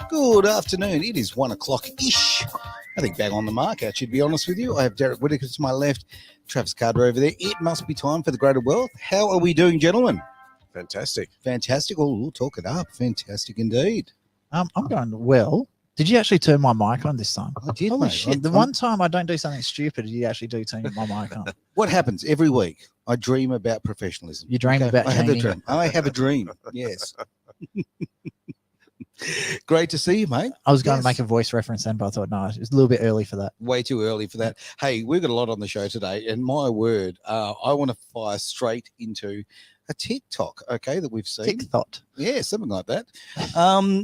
Good afternoon. It is 1 o'clock-ish. I think bang on the mark, actually, to be honest with you. I have Derek Whittaker to my left, Travis Carter over there. It must be time for the greater wealth. How are we doing, gentlemen? Fantastic. Fantastic. Oh, we'll talk it up. Fantastic indeed. I'm going well. Did you actually turn my mic on this time? I did, Holy mate. shit. The one time I don't do something stupid, you actually do turn my mic on. What happens every week? I dream about professionalism. You dream about I have a Jamie. dream. I have a dream. Yes. Great to see you, mate. I was going Yes. to make a voice reference then, but I thought, no, it's a little bit early for that. Way too early for that. Hey, we've got a lot on the show today, and my word, I want to fire straight into a TikTok, okay, that we've seen. TikTok. Yeah, something like that.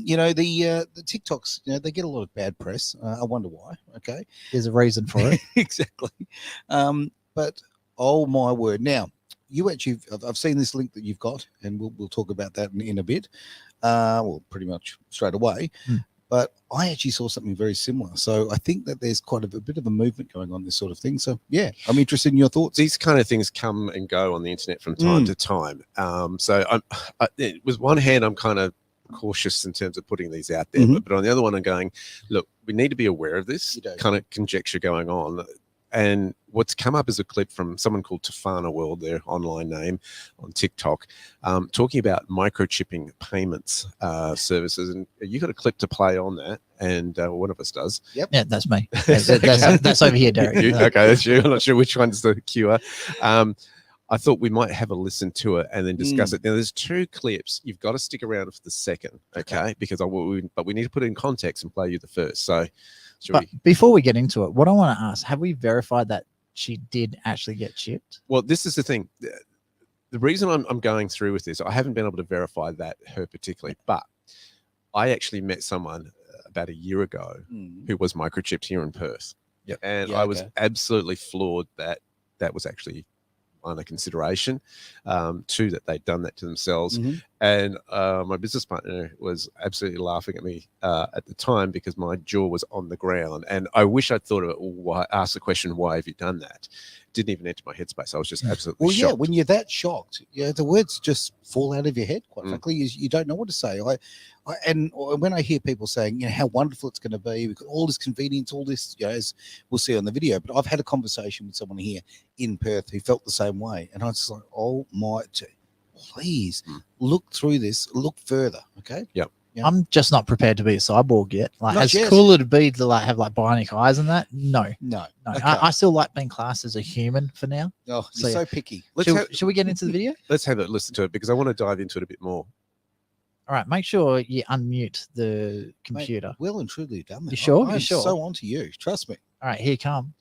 You know, the TikToks, you know, they get a lot of bad press. I wonder why. Okay, There's a reason for it. exactly. But oh my word! Now you actually, I've seen this link that you've got, and we'll talk about that in a bit. Well, pretty much straight away. But I actually saw something very similar. So I think that there's quite a bit of a movement going on, this sort of thing. So yeah, I'm interested in your thoughts. These kind of things come and go on the internet from time to time. With one hand, I'm kind of cautious in terms of putting these out there, but on the other one, I'm going, look, we need to be aware of this kind of conjecture going on. And what's come up is a clip from someone called Tafana World, their online name on TikTok, talking about microchipping payments services. And you got a clip to play on that, and one of us does. Yep. Yeah, that's me. That's over here, Derek. Okay, that's you. I'm not sure which one's the cure. I thought we might have a listen to it and then discuss it. Now, there's two clips. You've got to stick around for the second, okay? Because but we need to put it in context and play you the first. So, before we get into it, what I want to ask, have we verified that she did actually get chipped? Well, this is the thing. The reason I'm going through with this, I haven't been able to verify that her particularly, but I actually met someone about a year ago who was microchipped here in Perth. Yep. And Yeah, I was okay. absolutely floored that that was actually under consideration, two, that they'd done that to themselves. And my business partner was absolutely laughing at me at the time because my jaw was on the ground. And I wish I'd thought of it, why, ask the question, why have you done that? Didn't even enter my headspace. I was just absolutely shocked. Yeah, when you're that shocked, the words just fall out of your head. Quite frankly, you don't know what to say. And when I hear people saying, you know, how wonderful it's going to be, we've got all this convenience, all this, you know, as we'll see on the video. But I've had a conversation with someone here in Perth who felt the same way, and I was just like, oh my, please look through this, look further, okay? Yep. Yeah. I'm just not prepared to be a cyborg yet. Like, Not as yet. cool it'd be to like have like bionic eyes and that. No. No. Okay. I still like being classed as a human for now. Oh, So, you're yeah. so picky. Should we get into the video? Let's have a listen to it because I want to dive into it a bit more. All right, make sure you unmute the Mate, computer. well and truly done that. You sure? I'm You sure? so onto you. Trust me. All right, here come.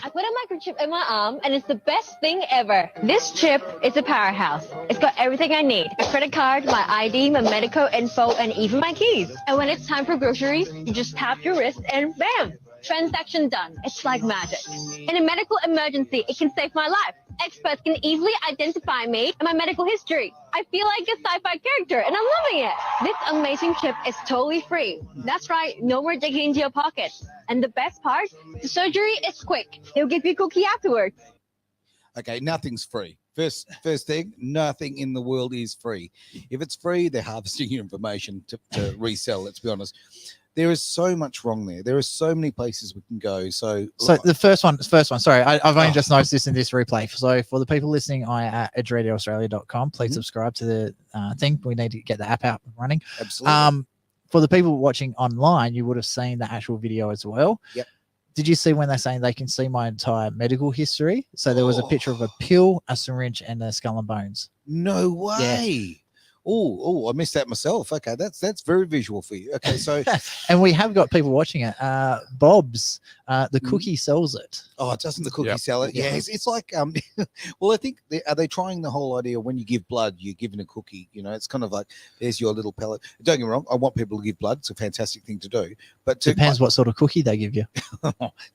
I put a microchip in my arm and it's the best thing ever. This chip is a powerhouse. It's got everything I need. A credit card, my ID, my medical info, and even my keys. And when it's time for groceries, you just tap your wrist and bam! Transaction done. It's like magic. In a medical emergency, it can save my life. Experts can easily identify me and my medical history. I feel like a sci-fi character and I'm loving it. This amazing chip is totally free. That's right, no more digging into your pockets. And the best part, the surgery is quick. They'll give you a cookie afterwards. Okay, nothing's free. First thing, nothing in the world is free. If it's free, they're harvesting your information to resell, let's be honest. There is so much wrong there. There are so many places we can go. So The first one. Sorry, I've only just noticed this in this replay. So for the people listening at edgeradioaustralia.com, please subscribe to the thing. We need to get the app out and running. Absolutely. For the people watching online, you would have seen the actual video as well. Yep. Did you see when they're saying they can see my entire medical history? So there was a picture of a pill, a syringe, and a skull and bones. No way. Oh, I missed that myself. Okay, that's very visual for you. Okay, so And we have got people watching it. Bob's, the cookie sells it. doesn't the cookie Yep. sell it? Yeah, it's like well, I think are they trying the whole idea when you give blood, you're given a cookie. You know, it's kind of like there's your little pellet. Don't get me wrong, I want people to give blood. It's a fantastic thing to do, but Depends what sort of cookie they give you.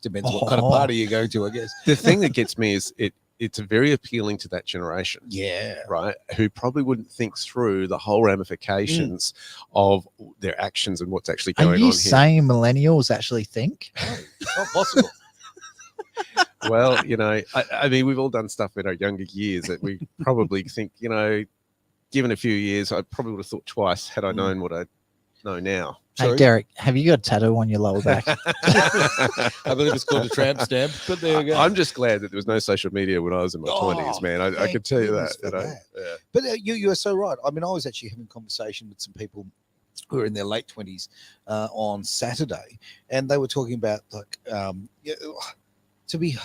depends what kind of party you're going to, I guess. The thing that gets me is it's very appealing to that generation. Yeah. Right, who probably wouldn't think through the whole ramifications of their actions and what's actually Are going you on saying millennials actually think? Not possible. here. Well, you know, I mean, we've all done stuff in our younger years that we probably think, you know, given a few years, I probably would have thought twice had I known what I know now. Hey, Sorry? Derek, have you got a tattoo on your lower back? I believe it's called a tramp stamp, but there you go. I'm just glad that there was no social media when I was in my 20s, man. I thank could tell you that. goodness for that. Yeah. But you are so right. I mean, I was actually having a conversation with some people who are in their late 20s on Saturday, and they were talking about to be,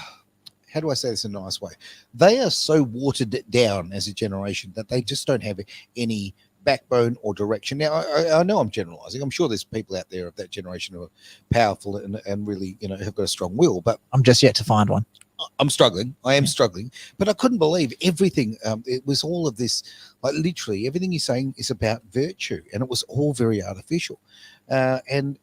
how do I say this in a nice way? They are so watered down as a generation that they just don't have any backbone or direction. Now, I know I'm generalizing. I'm sure there's people out there of that generation who are powerful and really, have got a strong will, but I'm just yet to find one. I'm struggling. I am struggling, but I couldn't believe everything. It was all of this, like literally everything you're saying is about virtue, and it was all very artificial. And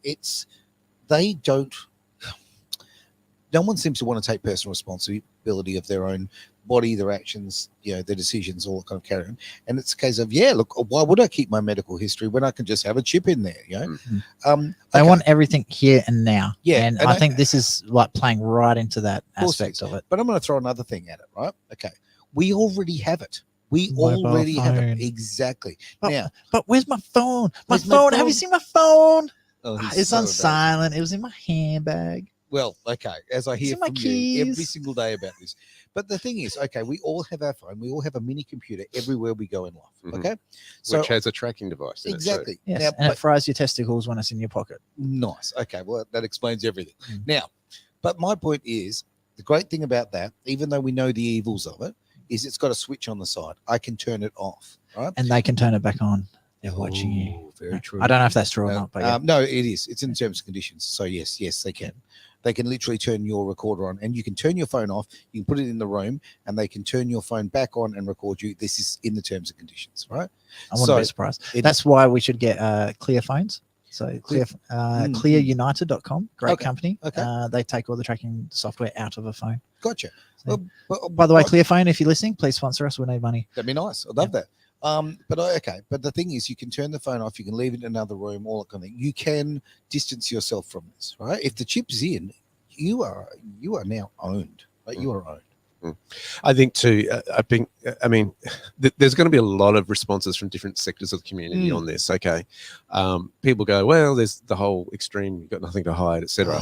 no one seems to want to take personal responsibility of their own body, their actions, their decisions, all that kind of carry on. And it's a case of, look, why would I keep my medical history when I can just have a chip in there? They want everything here and now. Yeah, And and I think this is like playing right into that course aspect of it. But I'm going to throw another thing at it, right? Okay. We already have it. We Mobile already have phone. it. Exactly. But, Now, but where's my phone? My Where's my phone. Have phone? you seen my phone? he's It's so on embarrassing. silent. It was in my handbag. Well, okay, as I hear in my from you every keys. single day about this. But the thing is, okay, we all have our phone. We all have a mini computer everywhere we go in life. Mhm. Okay. So Which has a tracking device in it. exactly. Yes, Now, and but- it fries your testicles when it's in your pocket. nice. Okay. Well, that explains everything. Mm. Now, but my point is the great thing about that, even though we know the evils of it, is it's got a switch on the side. I can turn it off. Right. And they can turn it back on. They're watching you. Oh, very true. I don't know if that's true or not, but yeah. No, it is. It's in terms and conditions. So yes, they can. They can literally turn your recorder on, and you can turn your phone off. You can put it in the room, and they can turn your phone back on and record you. This is in the terms and conditions, right? I wouldn't so be surprised. it- That's why we should get clear phones. So Mm. clearunited.com, great Okay, company. okay. They take all the tracking software out of a phone. Gotcha. So- But- By the way, but- Clearphone, if you're listening, please sponsor us. We need money. that'd be nice. I'd love that. But the thing is, you can turn the phone off. You can leave it in another room. All that kind of thing. You can distance yourself from this, right? If the chip's in, you are now owned. Right? You are owned. I think too. I mean, there's going to be a lot of responses from different sectors of the community on this. Okay, people go, well, there's the whole extreme. You've got nothing to hide, etc.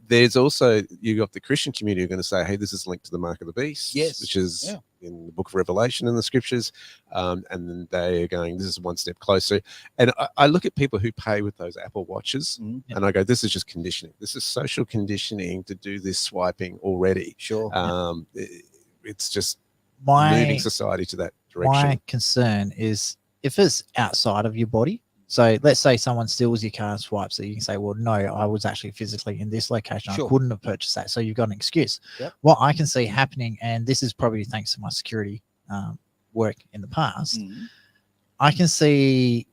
There's also you got the Christian community who are going to say, hey, this is linked to the mark of the beast, Yes. which is Yeah. in the book of Revelation in the scriptures, and then they are going, this is one step closer. And I look at people who pay with those Apple Watches, Mhm. and I go, this is just conditioning. This is social conditioning to do this swiping already. Sure. It's just My moving society to that direction. my concern is if it's outside of your body. So let's say someone steals your car and swipes it. You can say, well, no, I was actually physically in this location. Sure. I couldn't have purchased that. So you've got an excuse. Yep. What I can see happening, and this is probably thanks to my security work in the past, Mhm. I can see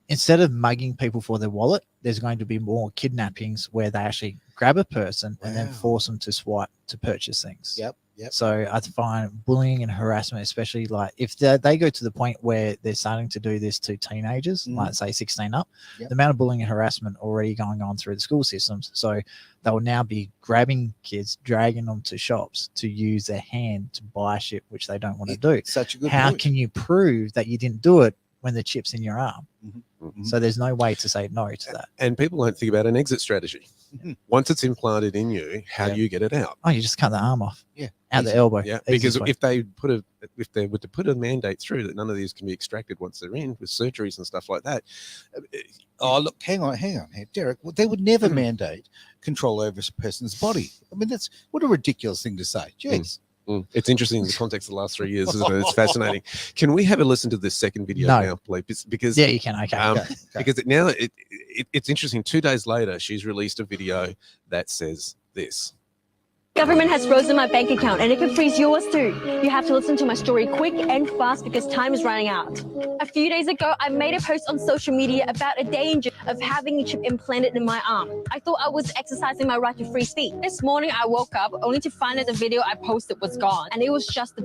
instead of mugging people for their wallet, there's going to be more kidnappings where they actually grab a person and then Wow. force them to swipe to purchase things. Yep. So I find bullying and harassment, especially like if they go to the point where they're starting to do this to teenagers, Mhm. like say 16 up, Yep. the amount of bullying and harassment already going on through the school systems. So they will now be grabbing kids, dragging them to shops to use their hand to buy shit, which they don't want to do. It's such a good How point. can you prove that you didn't do it when the chip's in your arm? Mhm. So there's no way to say no to that. And people don't think about an exit strategy. Mhm. Once it's implanted in you, how Yeah. do you get it out? Oh, you just cut the arm off. Yeah. Out the Easy. elbow. Yeah, Easiest because way. if they were to put a mandate through that none of these can be extracted once they're in with surgeries and stuff like that. Oh, look, hang on, here, Derek. Well, they would never Hmm. mandate control over a person's body. I mean, that's what a ridiculous thing to say. Jeez. It's interesting in the context of the last 3 years, isn't it? It's fascinating. Can we have a listen to this second video No. now, please? Because Yeah, you can. Okay. Okay. because it's interesting. 2 days later, she's released a video that says this. Government has frozen my bank account and it can freeze yours too. You have to listen to my story quick and fast because time is running out. A few days ago, I made a post on social media about a danger of having a chip implanted in my arm. I thought I was exercising my right to free speech. This morning, I woke up only to find that the video I posted was gone, and it was just the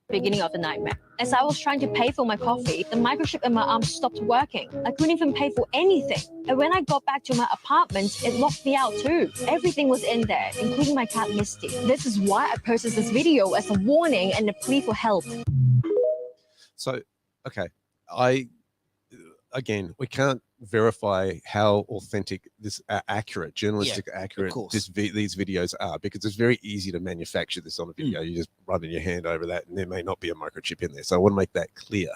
beginning of the nightmare. As I was trying to pay for my coffee, the microchip in my arm stopped working. I couldn't even pay for anything. And when I got back to my apartment, it locked me out too. Everything was in there, including my cat Misty. This is why I posted this video as a warning and a plea for help. So, okay, I again, we can't verify how authentic this accurate, journalistic accurate course. these videos are, because it's very easy to manufacture this on a video. You just running your hand over that, and there may not be a microchip in there. So I want to make that clear.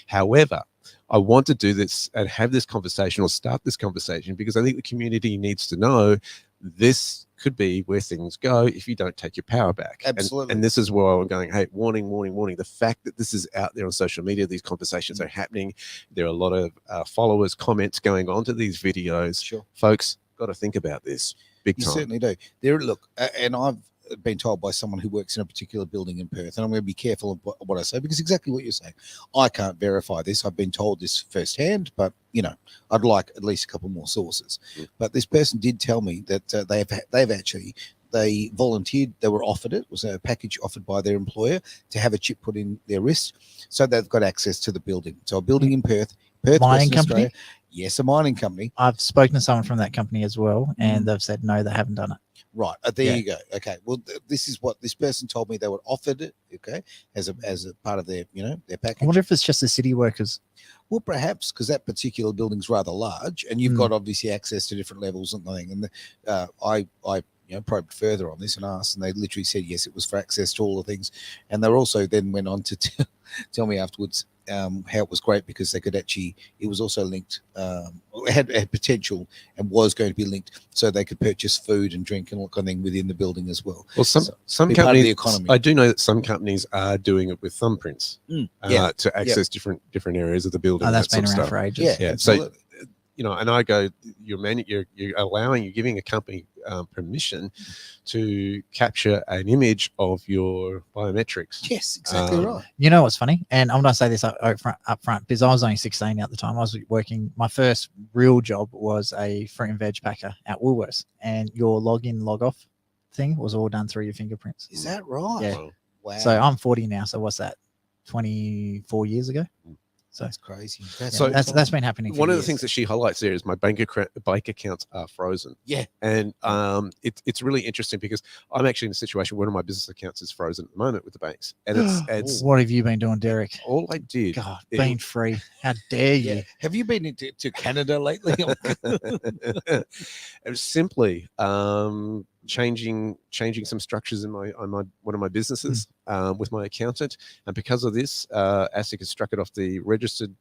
However, I want to do this and have this conversation, or start this conversation, because I think the community needs to know this could be where things go if you don't take your power back. Absolutely. And this is where I'm going, hey, warning, warning, warning. The fact that this is out there on social media, these conversations are happening. There are a lot of followers, comments going on to these videos. Sure. Folks, got to think about this big You time. certainly do. Look, and I've been told by someone who works in a particular building in Perth, and I'm going to be careful of what I say, because exactly what you're saying. I can't verify this. I've been told this firsthand, but I'd like at least a couple more sources. But this person did tell me that they volunteered. They were offered it. Was a package offered by their employer to have a chip put in their wrist, so they've got access to the building. So a building in Perth, Mining Western company? Australia. Yes, a mining company. I've spoken to someone from that company as well, and they've said no, they haven't done it. Right. There you go. Okay. Well, this is what this person told me. They were offered it. Okay, as a part of their their I package. wonder if it's just the city workers. Well, perhaps, because that particular building's rather large, and you've got obviously access to different levels and thing. And I probed further on this and asked, and they literally said yes, it was for access to all the things. And they also then went on to tell me afterwards how it was great, because they could actually, it was also linked, had potential and was going to be linked, so they could purchase food and drink and all kind of thing within the building as well. Well, some be part of the companies, economy. I do know that some companies are doing it with thumbprints to access different areas of the building. Oh, that's that been sort of around stuff. for ages. Yeah, Yeah, absolutely. so and I go, you're giving a company permission to capture an image of your biometrics. Yes, exactly right. You know what's funny? And I'm going to say this up front, because I was only 16 at the time. I was working, my first real job was a fruit and veg packer at Woolworths, and your login, log off thing was all done through your fingerprints. Is that right? Yeah. Wow. So I'm 40 now. So what's that? 24 years ago? So That's crazy. that's been happening. For One of the years. things that she highlights there is my bank accounts are frozen. Yeah. And it's really interesting, because I'm actually in a situation where one of my business accounts is frozen at the moment with the banks, and it's What have you been doing, Derek? all I did. God, being free. How dare you? Yeah. Have you been to Canada lately? It was simply changing some structures in one of my businesses with my accountant, and because of this, ASIC has struck it off the registered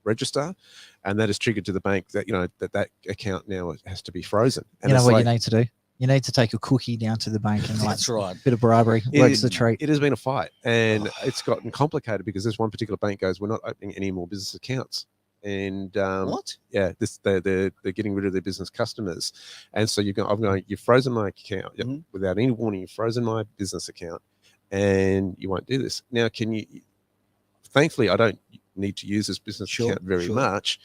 register, and that has triggered to the bank that that account now has to be frozen. And You know it's what like, you need to do? You need to take a cookie down to the bank and That's right. bit of bribery works the treat. It has been a fight, and it's gotten complicated, because this one particular bank goes, we're not opening any more business accounts. And What? yeah, they're getting rid of their business customers, and so you've frozen my account without any warning. You've frozen my business account, and you won't do this now. Can you? Thankfully, I don't need to use this business account very much,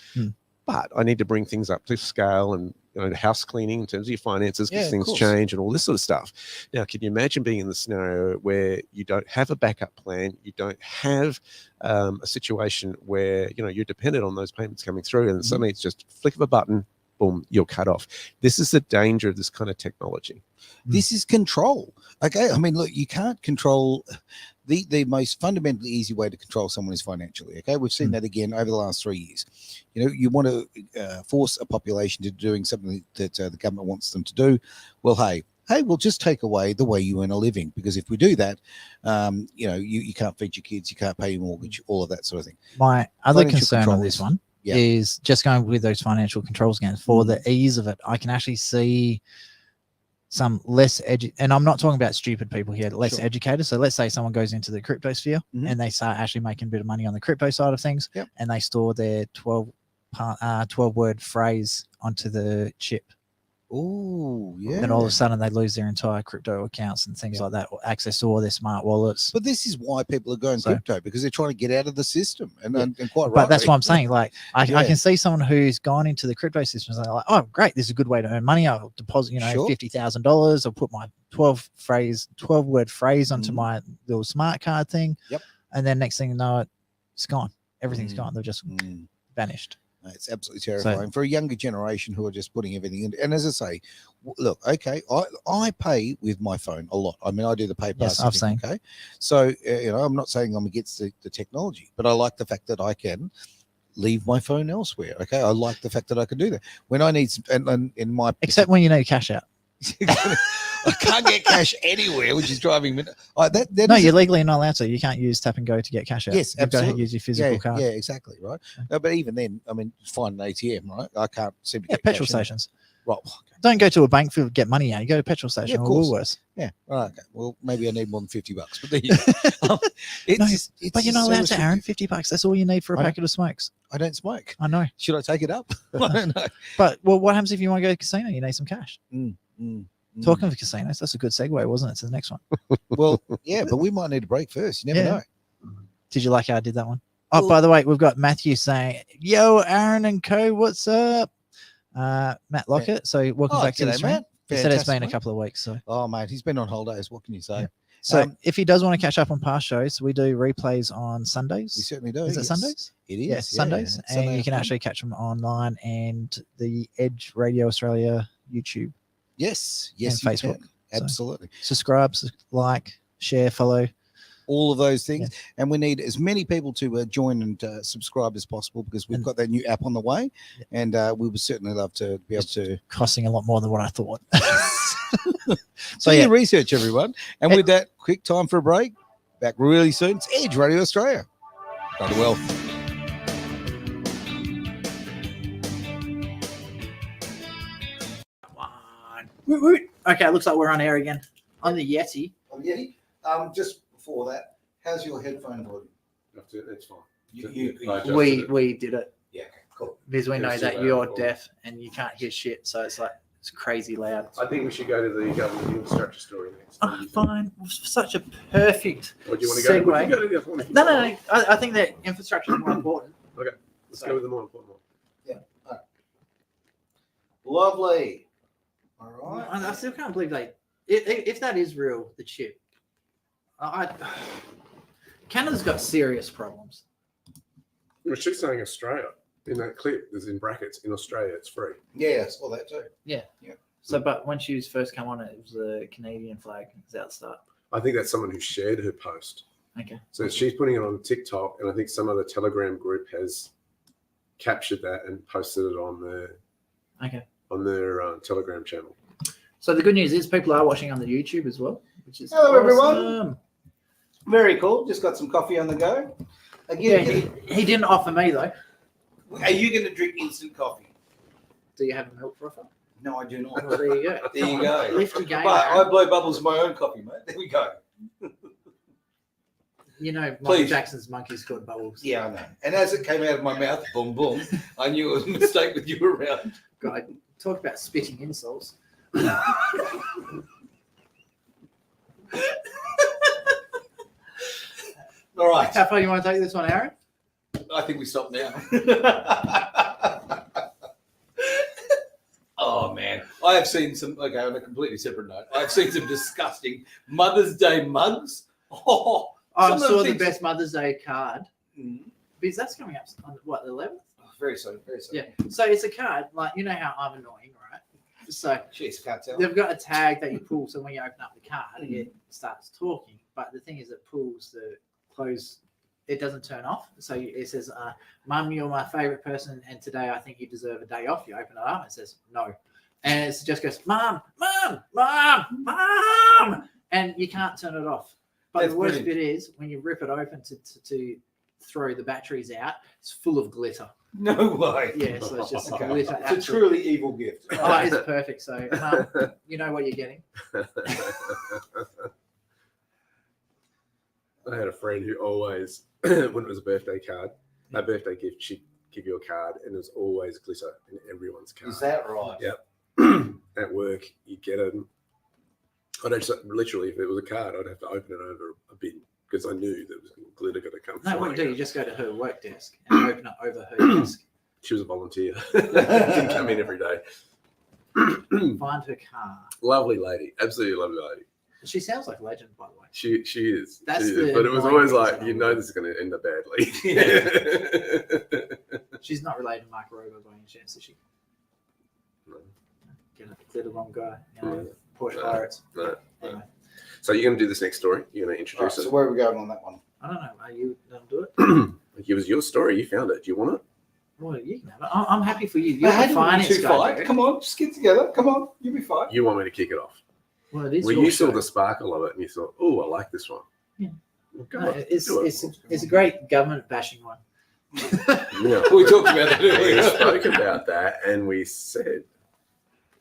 but I need to bring things up to scale, and house cleaning in terms of your finances, because Yeah, things of course. change and all this sort of stuff. Now, can you imagine being in the scenario where you don't have a backup plan, you don't have a situation where you're dependent on those payments coming through, and suddenly it's just flick of a button, boom, you're cut off. This is the danger of this kind of technology. This is control. Okay. I mean, look, you can't control the most fundamentally easy way to control someone is financially. Okay. We've seen that again over the last 3 years. You want to force a population to doing something that the government wants them to do. Well, hey, we'll just take away the way you earn a living, because if we do that, you can't feed your kids, you can't pay your mortgage, all of that sort of thing. My other Financial concern on control this is- one is just going with those financial controls again. For the ease of it, I can actually see some less and I'm not talking about stupid people here, less Sure. educated. So let's say someone goes into the crypto sphere Mhm. and they start actually making a bit of money on the crypto side of things, Yep. and they store their 12-word phrase onto the chip. Oh, yeah. Then all of a sudden they lose their entire crypto accounts and things like that, or access to all their smart wallets. But this is why people are going So- crypto, because they're trying to get out of the system, and quite right. But that's what I'm saying. Like I Yeah. can see someone who's gone into the crypto systems and they're like, oh, great, this is a good way to earn money. I'll deposit, Sure. $50,000. I'll put my 12-word phrase onto Mhm. my little smart card thing. Yep. And then next thing you know, it's gone. Everything's Mm. gone. They've just Mm. vanished. It's absolutely terrifying for a younger generation who are just putting everything in. And as I say, look, okay, I pay with my phone a lot. I mean, I do the PayPass. Yes, I've seen. Okay, so I'm not saying I'm against the technology, but I like the fact that I can leave my phone elsewhere. Okay, I like the fact that I can do that when I need. And in my Except when you need cash out. I can't get cash anywhere, which is driving me. That No, is you're legally not allowed to. You can't use tap and go to get cash out. Yes, You've got to absolutely. use your physical card. Yeah, exactly, right. No, but even then, I mean, find an ATM, right? I can't seem to Yeah, get petrol cash in. stations. Right. Don't go to a bank to get money out. You go to a petrol station Yeah, of or course. Woolworths. Yeah. Right, okay. Well, maybe I need more than $50, but there you go. It's But you're just not so allowed to, Aaron. restrictive. $50. That's all you need for a I- packet of smokes. I don't smoke. I know. Should I take it up? I don't know. But what happens if you want to go to a casino? You need some cash. Mm. Talking of casinos, that's a good segue, wasn't it, to the next one? Well, yeah, but we might need a break first. You never Yeah. know. Did you like how I did that one? Oh, Well- by the way, we've got Matthew saying, "Yo, Aaron and Co, what's up?" Matt Lockett. So welcome Oh, back to the g'day, stream. Matt. He said it's Fantastic, been a mate. couple of weeks. So, Oh, mate, he's been on holidays. What can you say? Yeah. so Um, if he does want to catch up on past shows, we do replays on We Sundays. certainly do. Is it yes. Sundays? It is. Yes, Sundays, it's and Sunday you can afternoon. actually catch them online and the Edge Radio Australia YouTube. Yes, and you Facebook. can. So- Absolutely. Subscribe, like, share, follow. All of those things. And we need as many people to join and subscribe as possible because we've And- got that new app on the way. And we would certainly love to be able to Costing a lot more than what I thought. do your research, everyone. And with that, quick time for a break. Back really soon. It's Edge Radio Australia. Bloody well. Come on. Woot, woot. Okay, it looks like we're on air again. On the Yeti. Yeti, just before that, how's your headphone volume? It's fine. We did it Yeah, okay, cool. because we Yeah, know it's that too you're loud for me. deaf and you can't hear shit. So it's like it's crazy loud. I think we should go to the government infrastructure story next. Oh, fine. Such a perfect. Or do you want to go? Segue. We can go to the other one if you No. want. I think that infrastructure is more important. Let's go with the more important one. Lovely. All right. I still can't believe if that is real, the chip. Canada's got serious problems. Well, she's saying Australia in that clip. There's in brackets in Australia. It's free. Yeah, I saw that too. So, but when she was first come on, it was a Canadian flag. It was out the start. I think that's someone who shared her post. Okay. So she's putting it on TikTok, and I think some other Telegram group has captured that and posted it on their Telegram channel. So the good news is people are watching on the YouTube as well, which is Hello, everyone. awesome. Very cool. Just got some coffee on the go. Yeah, Again, he didn't offer me though. are you going to drink instant coffee? Do you have a milk frother? No, I do not. Well, there you go. There you go. Lift your game. But I Aaron. blow bubbles in my own coffee, mate. There we go. You know, Michael Please. Jackson's monkeys called bubbles. Yeah, I know. And as it came out of my mouth, boom, boom, I knew it was a mistake with you around. God, talk about spitting insults. All right. How far you want to take this one, Aaron? I think we stop now. Oh man, I have seen some. Okay, on a completely separate note, I've seen some disgusting Mother's Day mugs. Oh, I some of saw the things- best Mother's Day card Mm, because that's coming up on what the 11th. very soon, very soon. Yeah. So it's a card like you know how I'm annoying, right? So Jeez, can't tell. they've got a tag that you pull, so when you open up the card, Mm. it starts talking. But the thing is, it pulls the close. It doesn't turn off. So it says, "Mum, you're my favorite person, and today I think you deserve a day off." You open it up, and it says, "No," and it just goes, "Mom, Mom, Mom, Mom," and you can't turn it off. But That's the worst brilliant. bit is when you rip it open to throw the batteries out, it's full of glitter. No way. Yeah, so it's just Okay. glitter. It's a absolute- truly evil gift. Oh, it's perfect. So, Mum, you know what you're getting. I had a friend who always, when it was a birthday card, a birthday gift, she'd give you a card, and there was always glitter in everyone's card. Is that right? Yeah. At work, you'd get them. I'd actually, literally, if it was a card, I'd have to open it over a bin because I knew there was glitter going to come. No, what flying you do, you out. just go to her work desk and open it over her desk. She was a volunteer. Didn't come in every day. Find her car. Lovely lady, absolutely lovely lady. She sounds like a legend, by the way. She is. That's She is. the But it was annoying always thing like, about you her. know, this is going to end up badly. She's not related to Mark Rober by any chance, is she? No. They're the wrong guy. You know, No. Porsche No. Pirates. No. Anyway, So you're going to do this next story? You're going to All right, introduce so where are we going on that one? I don't know. Are you going to do it? it? It was your story. You found it. Do you want it? Well, you can have it. I'm happy for you. You're Now, how the do finance you two guy. fight? Derek. Come on, just get together. Come on, you'll be fine. You want me to kick it off? Well, it is Well, your you saw show. the sparkle of it and you thought, oh, I like this one. Yeah. Well, go No, on, it's, do it. it's a great government bashing one. Yeah. We talked about that We earlier. spoke about that and we said,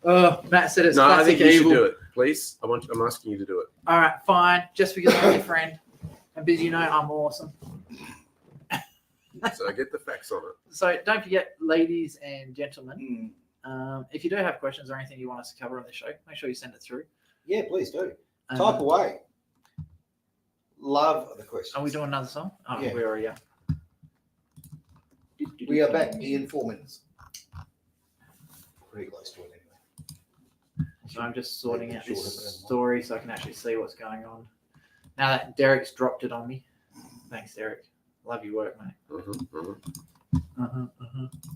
Oh, Matt said it's no, I classic think you evil. should do it. Please, I'm asking you to do it. All right, fine. Just because I'm your friend, and because you know I'm awesome. So get the facts on it. So don't forget, ladies and gentlemen, Mm, if you do have questions or anything you want us to cover on the show, make sure you send it through. yeah, please do. Um, Type away. Love the questions. Are we doing another song? Oh, Yeah. we already are. We are back in 4 minutes. Pretty close to it anyway. So I'm just sorting out Shorter this than one. story so I can actually see what's going on. Now that Derek's dropped it on me. Thanks, Derek. Love your work, mate.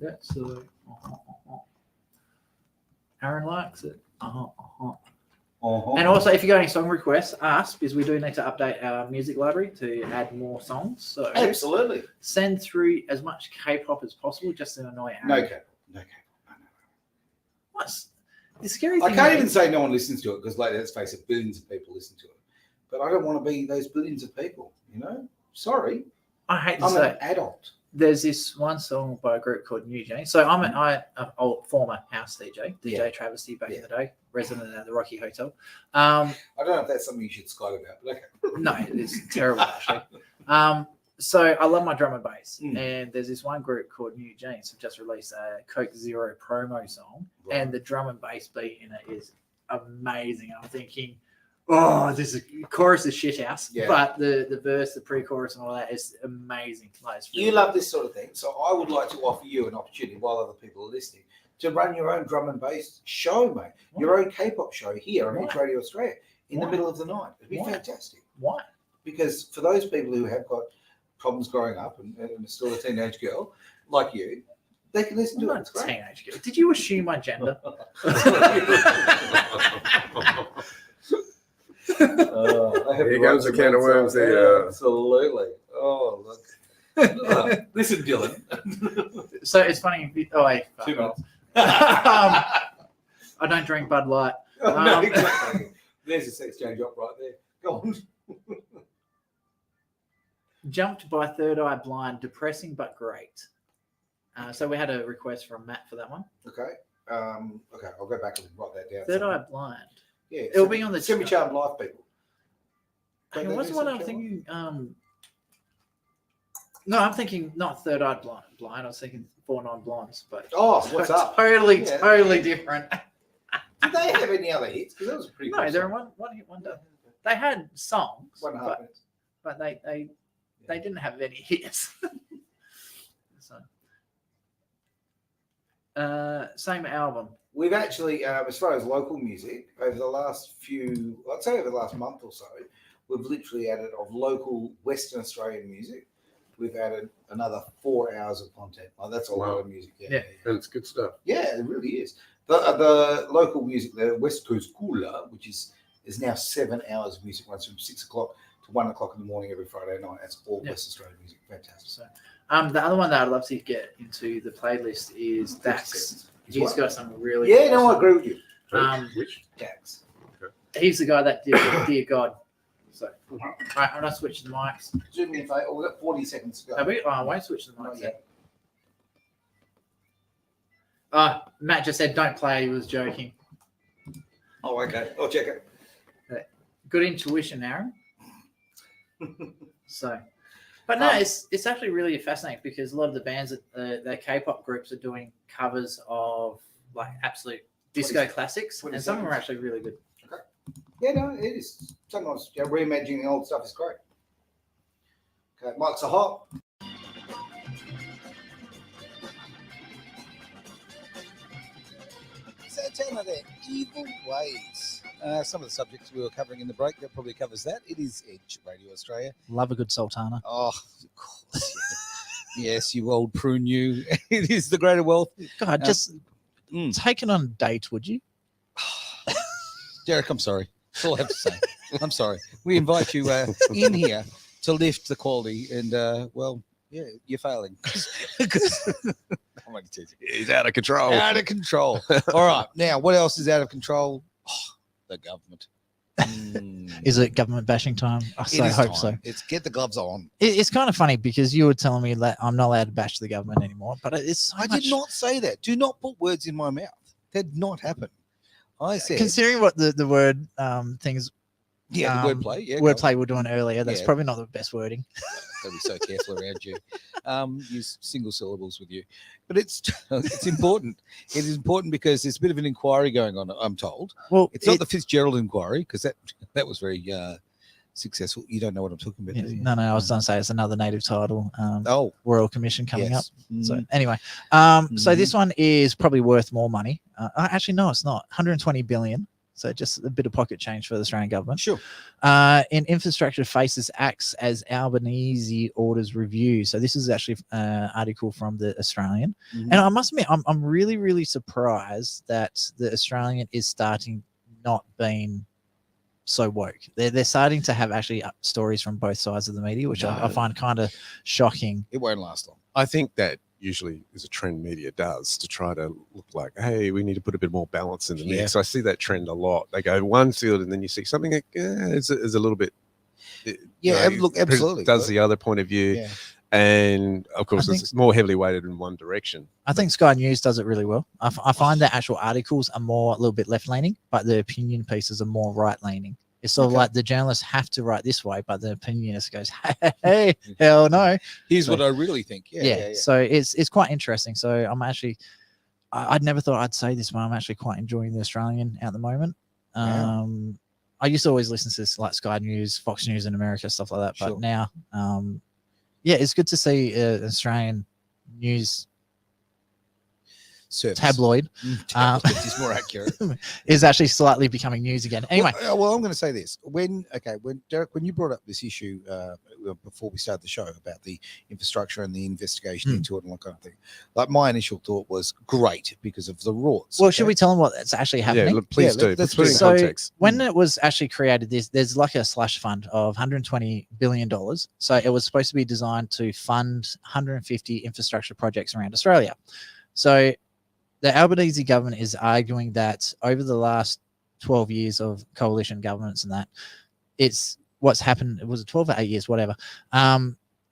That's Aaron likes it. Uh-huh. And also, if you got any song requests, ask, because we do need to update our music library to add more songs. So Absolutely. send through as much K-pop as possible, just to annoy Aaron. No cap. No cap. What's the scary I thing? can't even say no one listens to it because, like, let's face it, billions of people listen to it. But I don't want to be those billions of people, you know? Sorry. I hate to I'm say, an adult. there's this one song by a group called New Jay. So I'm an old former house DJ, DJ Yeah. Travesty back Yeah. in the day, resident at the Rocky Hotel. I don't know if that's something you should Skype about, but okay. No, it's terrible actually. So I love my drum and bass, and there's this one group called New James who just released a Coke Zero promo song, Right. and the drum and bass beat in it is amazing. I'm thinking, oh, this is chorus is shit house, Yeah. but the verse, the pre-chorus, and all that is amazing. Like, it's You love this sort of thing, so I would like to offer you an opportunity while other people are listening to run your own drum and bass show, mate. Your own K-pop show here on Edge Why? Radio Australia in the Why? middle of the night. It'd be Why? fantastic. Why? Because for those people who have got problems growing up and are still a teenage girl like you, they can listen I'm to it. not It's a great. teenage girl. Did you assume my gender? Here comes a can of worms there. Absolutely. Oh, look. Listen, Dylan. So it's funny. Oh, wait. fuck 2 off. minutes. I don't drink Bud Light. No, exactly. There's a sex change up right there. Go on. Jumped by Third Eye Blind, depressing but great. So we had a request from Matt for that one. Okay. Okay, I'll go back and write that down. Third Eye Blind. Yeah, It'll be on the Semi Charmed Life people. Hey, Don't they what's do the one Semi I'm Charmed thinking? No, I'm thinking not Third Eye Blind. I was thinking 49 Blondes, but Oh, what's up? Totally, Yeah. totally different. Did they have any other hits? Because that was a pretty. No, cool they're song. one hit wonder. They had songs, 1.5 but, minutes. but they didn't have any hits. So, same album. We've actually, as far as local music, over the last I'd say over the last month or so, we've literally added of local Western Australian music. We've added another 4 hours of content. Oh, that's a lot Wow. of music. Yeah. And it's good stuff. Yeah, it really is. The local music, the West Coast Cooler, which is now 7 hours of music, runs from 6 o'clock to 1 o'clock in the morning every Friday night. That's all Yeah. West Australian music. Fantastic. So, the other one that I'd love to get into the playlist is Dax. He's what? got some really Yeah, no, I awesome- agree with you. Which? Dax. He's the guy that did Dear God. So, all right, I'm not switching the mics. Do me a favor. We've got 40 seconds to go. Have we? Oh, I won't switch the Not mics. yet. Matt just said, "Don't play." He was joking. Oh, okay. I'll check it. Good intuition, Aaron. So, but no, it's actually really fascinating because a lot of the bands that the K-pop groups are doing covers of like absolute disco 20 classics, 20 and some of them are seconds. actually really good. Yeah, no, it is. Sometimes reimagining the old stuff is great. Okay, mics are hot. So tell me their evil ways. Some of the subjects we were covering in the break, that probably covers that. It is Edge Radio Australia. Love a good sultana. Oh, of course. Yes, you old prune, you. It is the greater wealth. God, Uh, just Mm. take it on a date, would you? Derek, I'm sorry. That's all I have to say. I'm sorry. We invite you in here to lift the quality, and well, yeah, you're failing. 'Cause- I'm only teasing. He's out of control. Out of control. All right, now what else is out of control? Oh, the government. Is it government bashing time? I It so is hope time. so. It's get the gloves on. It's kind of funny because you were telling me that I'm not allowed to bash the government anymore, but it's so I much, did not say that. Do not put words in my mouth. That did not happen. I said, considering what the word things yeah, the um, wordplay. Yeah, go on. wordplay we're doing earlier. That's Yeah. probably not the best wording. Gotta be so careful around you. Use single syllables with you, but it's it's important. It is important because there's a bit of an inquiry going on. I'm told Well, it's not the Fitzgerald inquiry because that was very successful. You don't know what I'm talking about. do you? no. I was going to say it's another native title. Oh, Royal Commission coming up. yes. So Mm. anyway, so this one is probably worth more money. Actually, no, it's not. 120 billion. So just a bit of pocket change for the Australian government. Sure. In infrastructure faces acts as Albanese orders review. So this is actually an article from the Australian. Mhm. And I must admit, I'm really, really surprised that the Australian is starting not being so woke. They're starting to have actually stories from both sides of the media, which I No. find kind of shocking. It won't last long. I think that usually is a trend media does to try to look like, hey, we need to put a bit more balance in the Yeah. mix. I see that trend a lot. They go one field and then you see something that is a little bit. Yeah, look, absolutely. Does the other point of view. Yeah. And of course, think- it's more heavily weighted in one direction. I think Sky News does it really well. I find that actual articles are more a little bit left leaning, but the opinion pieces are more right leaning. It's sort of Okay. like the journalists have to write this way, but the opinionist goes, "Hey, hell no." Here's So- what I really think. Yeah. So it's quite interesting. So I'm actually, I'd never thought I'd say this, but I'm actually quite enjoying the Australian at the moment. Wow. I used to always listen to this, like Sky News, Fox News in America, stuff like that. But Sure. now, yeah, it's good to see Australian news Service. tabloid Tabloid is more accurate. is actually slightly becoming news again. Anyway, well, I'm going to say this: when Derek, when you brought up this issue before we started the show about the infrastructure and the investigation Hmm. into it and all that kind of thing, like my initial thought was great because of the rorts. well, should we tell them what's actually happening? Yeah, look, please Yeah, do. let's Put it in So context. when it was actually created, there's like a slush fund of $120 billion. So it was supposed to be designed to fund 150 infrastructure projects around Australia. So the Albanese government is arguing that over the last 12 years of coalition governments and that, it's what's happened. It was 12 or 8 years, whatever.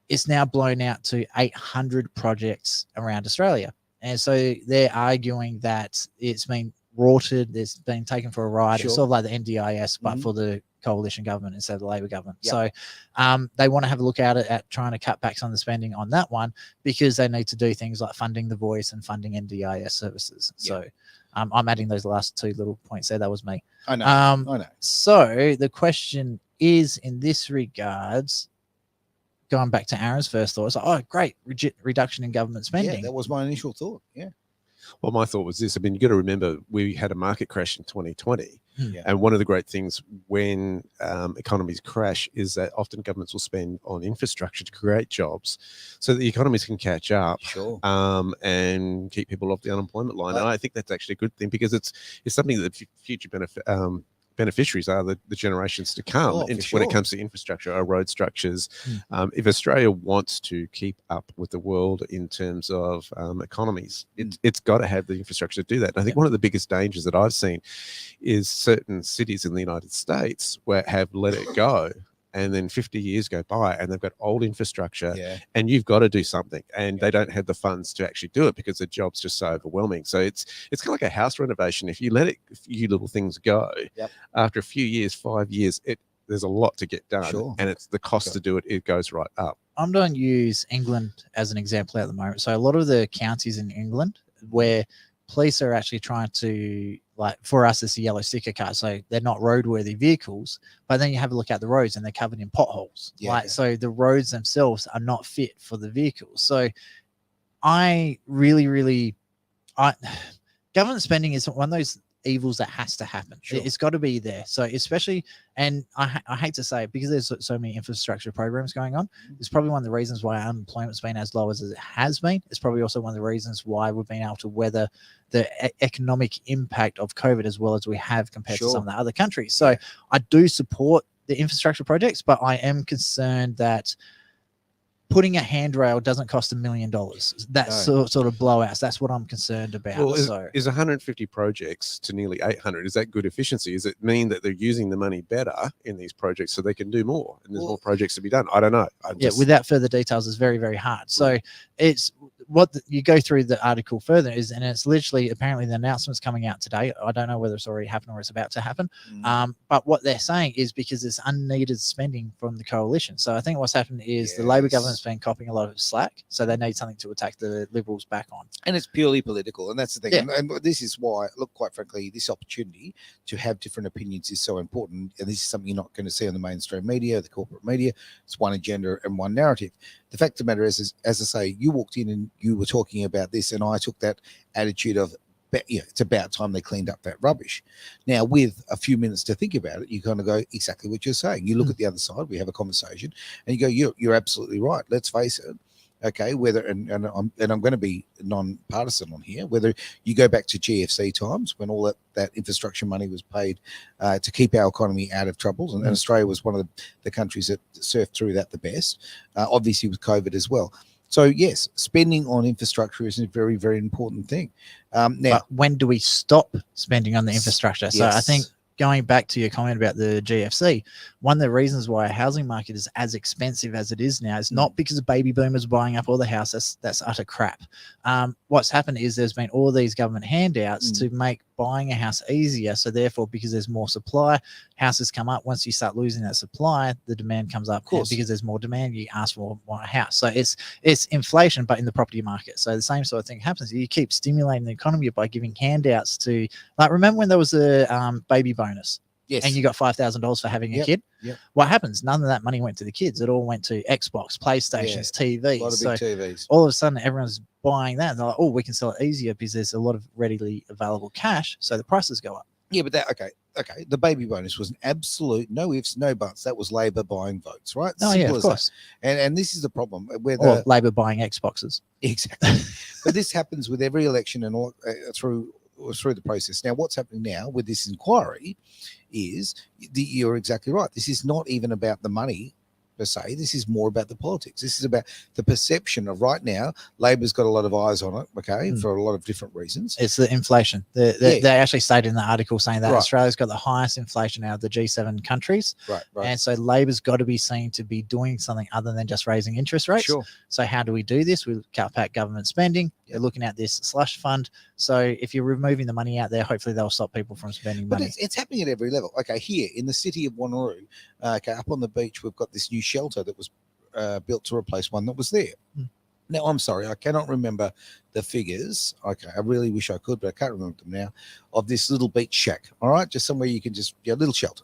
It's now blown out to 800 projects around Australia. And so they're arguing that it's been rorted, it's been taken for a ride. Sure. It's sort of like the NDIS, but Mhm. for the coalition government instead of the Labor government. Yep. So they want to have a look at it at trying to cut back on the spending on that one because they need to do things like funding the voice and funding NDIS services. So I'm adding those last two little points there. That was me. I know. I know. So the question is, in this regards, going back to Aaron's first thought, it's like, oh, great, reduction in government spending. Yeah, that was my initial thought. Yeah. Well, my thought was this. I mean, you got to remember we had a market crash in 2020. Yeah. And one of the great things when economies crash is that often governments will spend on infrastructure to create jobs so that the economies can catch up Sure. and keep people off the unemployment line. And I think that's actually a good thing because it's something that future beneficiaries are the generations to come Oh, for when it sure. comes to infrastructure, our road structures. Mm. If Australia wants to keep up with the world in terms of economies, it's got to have the infrastructure to do that. And I think one of the biggest dangers that I've seen is certain cities in the United States where have let it go. And then 50 years go by and they've got old infrastructure Yeah. and you've got to do something and they don't have the funds to actually do it because the job's just so overwhelming. So it's kind of like a house renovation. If you let a few little things go, Yep. after a few years, 5 years, there's a lot to get done. Sure. And it's the cost Sure. to do it, it goes right up. I'm going to use England as an example at the moment. So a lot of the counties in England where police are actually trying to, like, for us, it's a yellow sticker car. So they're not roadworthy vehicles, but then you have a look at the roads and they're covered in potholes. Yeah. Like, so the roads themselves are not fit for the vehicles. So I really, government spending is one of those evils that has to happen. Sure. It's got to be there. So especially, and I hate to say it, because there's so many infrastructure programs going on, it's probably one of the reasons why unemployment's been as low as it has been. It's probably also one of the reasons why we've been able to weather the economic impact of COVID as well as we have compared to some of the other countries. So I do support the infrastructure projects, but I am concerned that putting a handrail doesn't cost $1 million. That's sort of blowouts. That's what I'm concerned about. Well, so is 150 projects to nearly 800? Is that good efficiency? Does it mean that they're using the money better in these projects so they can do more and there's more projects to be done? I don't know. Without further details, is very, very hard. So it's what you go through the article further is, and it's literally apparently the announcement's coming out today. I don't know whether it's already happened or it's about to happen. But what they're saying is because it's unneeded spending from the coalition. So I think what's happened is the Labor government's been copying a lot of slack. So they need something to attack the Liberals back on. And it's purely political. And that's the thing. And this is why, look, quite frankly, this opportunity to have different opinions is so important. And this is something you're not going to see on the mainstream media, the corporate media. It's one agenda and one narrative. The fact of the matter is, as I say, you walked in and you were talking about this, and I took that attitude of, it's about time they cleaned up that rubbish. Now, with a few minutes to think about it, you kind of go exactly what you're saying. You look at the other side, we have a conversation, and you go, you're absolutely right. Let's face it. Okay, whether and I'm going to be non-partisan on here. Whether you go back to GFC times when all that infrastructure money was paid to keep our economy out of troubles, and Australia was one of the countries that surfed through that the best. Obviously with COVID as well. So yes, spending on infrastructure is a very, very important thing. Now, but when do we stop spending on the infrastructure? So I think going back to your comment about the GFC, one of the reasons why our housing market is as expensive as it is now is not because of baby boomers buying up all the houses. That's utter crap. What's happened is there's been all these government handouts to make buying a house easier. So therefore, because there's more supply, houses come up. Once you start losing that supply, the demand comes up. Of course, because there's more demand, you ask for more a house. So it's inflation, but in the property market. So the same sort of thing happens. You keep stimulating the economy by giving handouts to, like, remember when there was a baby bonus? Yes. And you got $5,000 for having a kid. Yep. What happens? None of that money went to the kids. It all went to Xbox, PlayStations, TVs. A lot of big TVs. All of a sudden, everyone's buying that. And they're like, oh, we can sell it easier because there's a lot of readily available cash. So the prices go up. Yeah, but okay. The baby bonus was an absolute no ifs, no buts. That was Labor buying votes, right? Oh, Simple yeah, of course. And this is the problem. Or Labor buying Xboxes. Exactly. But this happens with every election and all through the process. Now, what's happening now with this inquiry is you're exactly right. This is not even about the money per se. This is more about the politics. This is about the perception of right now. Labor's got a lot of eyes on it, for a lot of different reasons. It's the inflation. They actually stated in the article saying that Australia's got the highest inflation out of the G7 countries. Right. And so Labor's got to be seen to be doing something other than just raising interest rates. Sure. So how do we do this? We cut back government spending. They're looking at this slush fund. So if you're removing the money out there, hopefully they'll stop people from spending money. But it's happening at every level. Okay, here in the city of Wanneroo, up on the beach, we've got this new shelter that was built to replace one that was there. Now, I'm sorry, I cannot remember the figures. Okay, I really wish I could, but I can't remember them now, of this little beach shack, all right? Just somewhere you can just, a little shelter.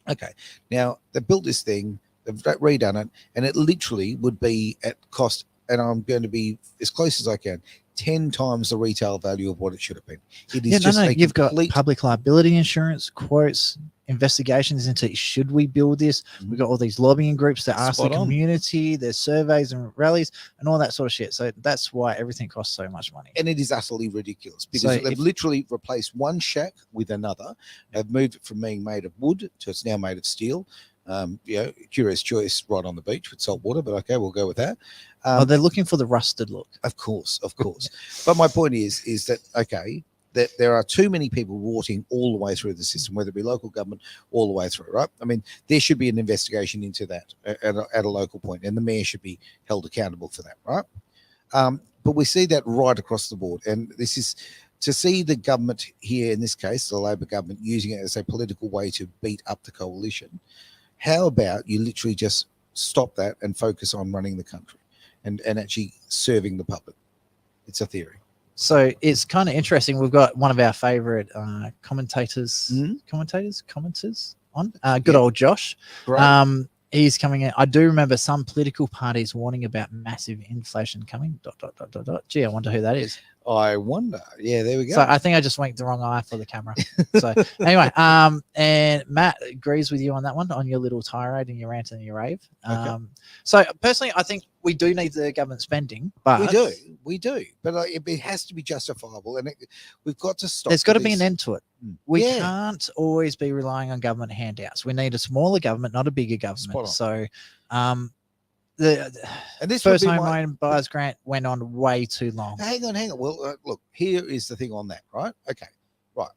Okay, now they built this thing, they've redone it, and it literally would be at cost, and I'm going to be as close as I can, 10 times the retail value of what it should have been. It is you've got public liability insurance, quotes, investigations into should we build this. We've got all these lobbying groups that ask the community, there's surveys and rallies and all that sort of shit. So that's why everything costs so much money. And it is utterly ridiculous because they've literally replaced one shack with another. They've moved it from being made of wood to it's now made of steel. Curious choice right on the beach with salt water, but okay, we'll go with that. They're looking for the rusted look. Of course. But my point is that, okay, that there are too many people rorting all the way through the system, whether it be local government all the way through, right? I mean, there should be an investigation into that at a local point, and the mayor should be held accountable for that, right? But we see that right across the board, and this is to see the government here, in this case, the Labor government, using it as a political way to beat up the coalition. How about you literally just stop that and focus on running the country and actually serving the public? It's a theory. So it's kind of interesting. We've got one of our favorite commenters on, good old Josh. Right. He's coming in. I do remember some political parties warning about massive inflation coming. ... Gee, I wonder who that is. I wonder. Yeah, there we go. So I think I just winked the wrong eye for the camera. So anyway, and Matt agrees with you on that one, on your little tirade and your rant and your rave. So personally, I think we do need the government spending, but we do, but it has to be justifiable, and we've got to stop. there's got to be an end to it. We Yeah. can't always be relying on government handouts. We need a smaller government, not a bigger government. So, the And this first would be home my- loan buyer's grant went on way too long. Hang on. Well, look, here is the thing on that, right? Okay, right.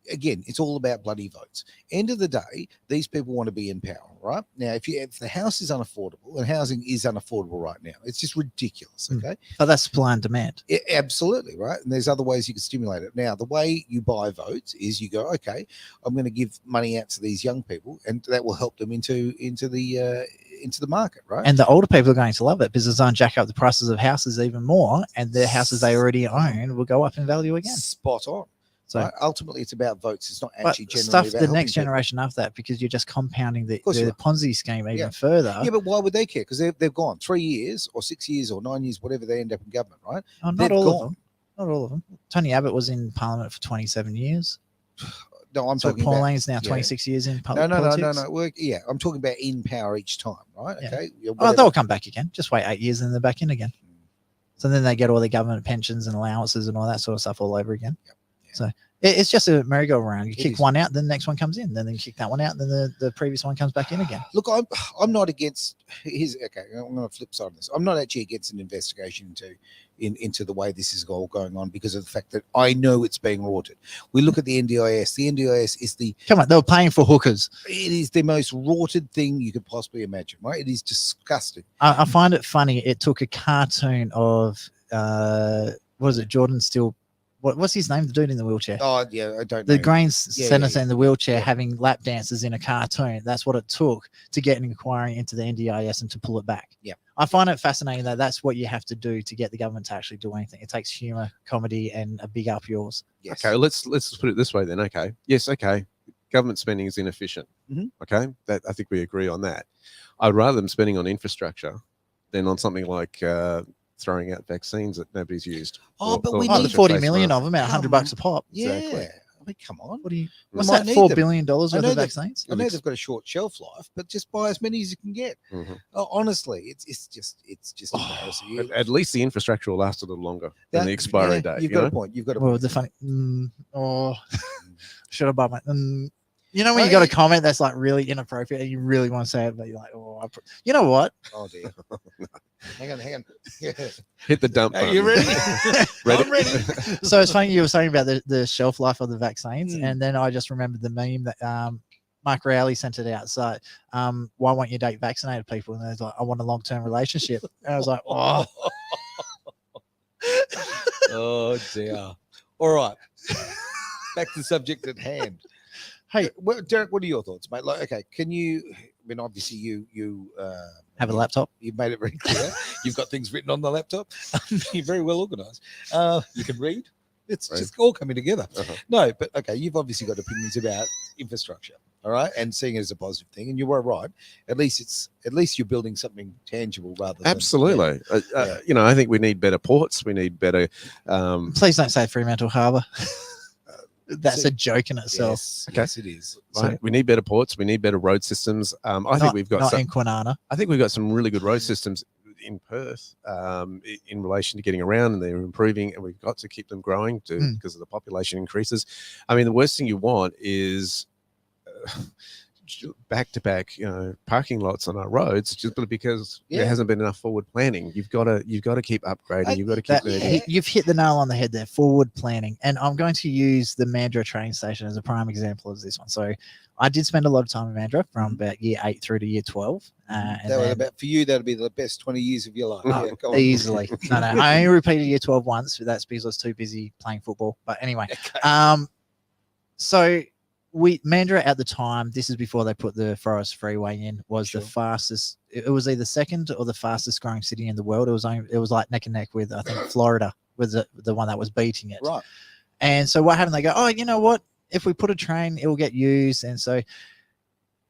Again, it's all about bloody votes. End of the day, these people want to be in power, right? Now, if the house is unaffordable, and housing is unaffordable right now, it's just ridiculous. Mm. Okay, But that's supply and demand. absolutely right. And there's other ways you can stimulate it. Now, the way you buy votes is you go, okay, I'm going to give money out to these young people, and that will help them into the market, right? And the older people are going to love it because it's going to jack up the prices of houses even more, and the houses they already own will go up in value again. Spot on. So, Right? Ultimately, it's about votes. It's not but actually generally stuff about the helping next people. generation after that, because you're just compounding the course you are. Ponzi scheme even Yeah. further. Yeah, but why would they care? Because they've gone 3 years or 6 years or 9 years, whatever they end up in government, right? Oh, not They've all of gone. them. Not all of them. Tony Abbott was in Parliament for 27 years. No, I'm So talking Paul about. Lane's now yeah. 26 years in No, public no, politics. no. Yeah, I'm talking about in power each time, right? Yeah. Okay. Yeah, Oh, whatever. they'll come back again. Just wait 8 years and they're back in again. So then they get all their government pensions and allowances and all that sort of stuff all over again. Yeah. So it's just a merry-go-round. You It kick is. one out, then the next one comes in. Then you kick that one out, then the previous one comes back in again. Look, I'm not against. Okay. I'm going to flip side of this. I'm not actually against an investigation into the way this is all going on because of the fact that I know it's being rorted. We look at the NDIS. The NDIS is Come on, they were paying for hookers. it is the most rorted thing you could possibly imagine, right? It is disgusting. I find it funny. It took a cartoon of, what is it, Jordan Steele. What's his name? The dude in the wheelchair. Oh yeah, I don't The know. Greens Yeah, senator yeah. in the wheelchair having lap dances in a cartoon. That's what it took to get an inquiry into the NDIS and to pull it back. Yeah. I find it fascinating that that's what you have to do to get the government to actually do anything. It takes humor, comedy, and a big up yours. Yes. Okay, let's put it this way then. Okay, yes, okay, government spending is inefficient. Mhm. Okay, that I think we agree on that. I'd rather them spending on infrastructure than on something like throwing out vaccines that nobody's used. Oh, but we Oh, need the 40 million of them at Come $100 a pop. Yeah. Exactly. I mean, come on. What do you? We What's might that? need $4 them. billion worth I know of that- vaccines? I know they've got a short shelf life, but just buy as many as you can get. Mhm. Oh, honestly, it's just embarrassing. You- At least the infrastructure will last a little longer than that- the expiry yeah, date. You've you got know? a point. You've got a Well, point. the funny. Should I buy my? You know when you got a comment that's like really inappropriate and you really want to say it, but you're like, oh, you know what? Oh dear. hang on. Yeah. Hit the dump. Are you button. ready? Ready? I'm ready. So it's funny you were saying about the shelf life of the vaccines, Mm. and then I just remembered the meme that Mike Rowley sent it out. So, why won't you date vaccinated people? And they're like, I want a long-term relationship. And I was like, oh, Oh dear. All right. Back to the subject at hand. hey, Well, Derek, what are your thoughts, mate? Like, okay, can you? I mean, obviously, you have a laptop. You've made it very clear. You've got things written on the laptop. You're very well organized. You can read. It's Right. just all coming together. Uh-huh. No, but okay, you've obviously got opinions about infrastructure, all right, and seeing it as a positive thing, and you were right. At least you're building something tangible rather than Absolutely. Yeah. You know, I think we need better ports. We need better. Please don't say Fremantle Harbour. That's see- a joke in itself. Yes, Okay. yes, it is. Right? We need better ports. We need better road systems. I think we've got not some. in Kwinana. I think we've got some really good road systems in Perth in relation to getting around, and they're improving, and we've got to keep them growing because of the population increases. I mean, the worst thing you want is back-to-back, parking lots on our roads just because Yeah. there hasn't been enough forward planning. You've got to keep upgrading. You've got to keep moving. You've hit the nail on the head there. Forward planning, and I'm going to use the Mandurah train station as a prime example of this one. So, I did spend a lot of time in Mandurah from about year 8 through to year 12. And That would then- about for you. That'd be the best 20 years of your life. Oh, Yeah, go on. easily. No, I only repeated year 12 once. But that's because I was too busy playing football. But anyway, so Mandurah at the time, this is before they put the Forest Freeway in, was Sure. the fastest. It was either second or the fastest growing city in the world. It was like neck and neck with I think Florida was the one that was beating it. Right. And so what happened? They go, oh, you know what? If we put a train, it will get used. And so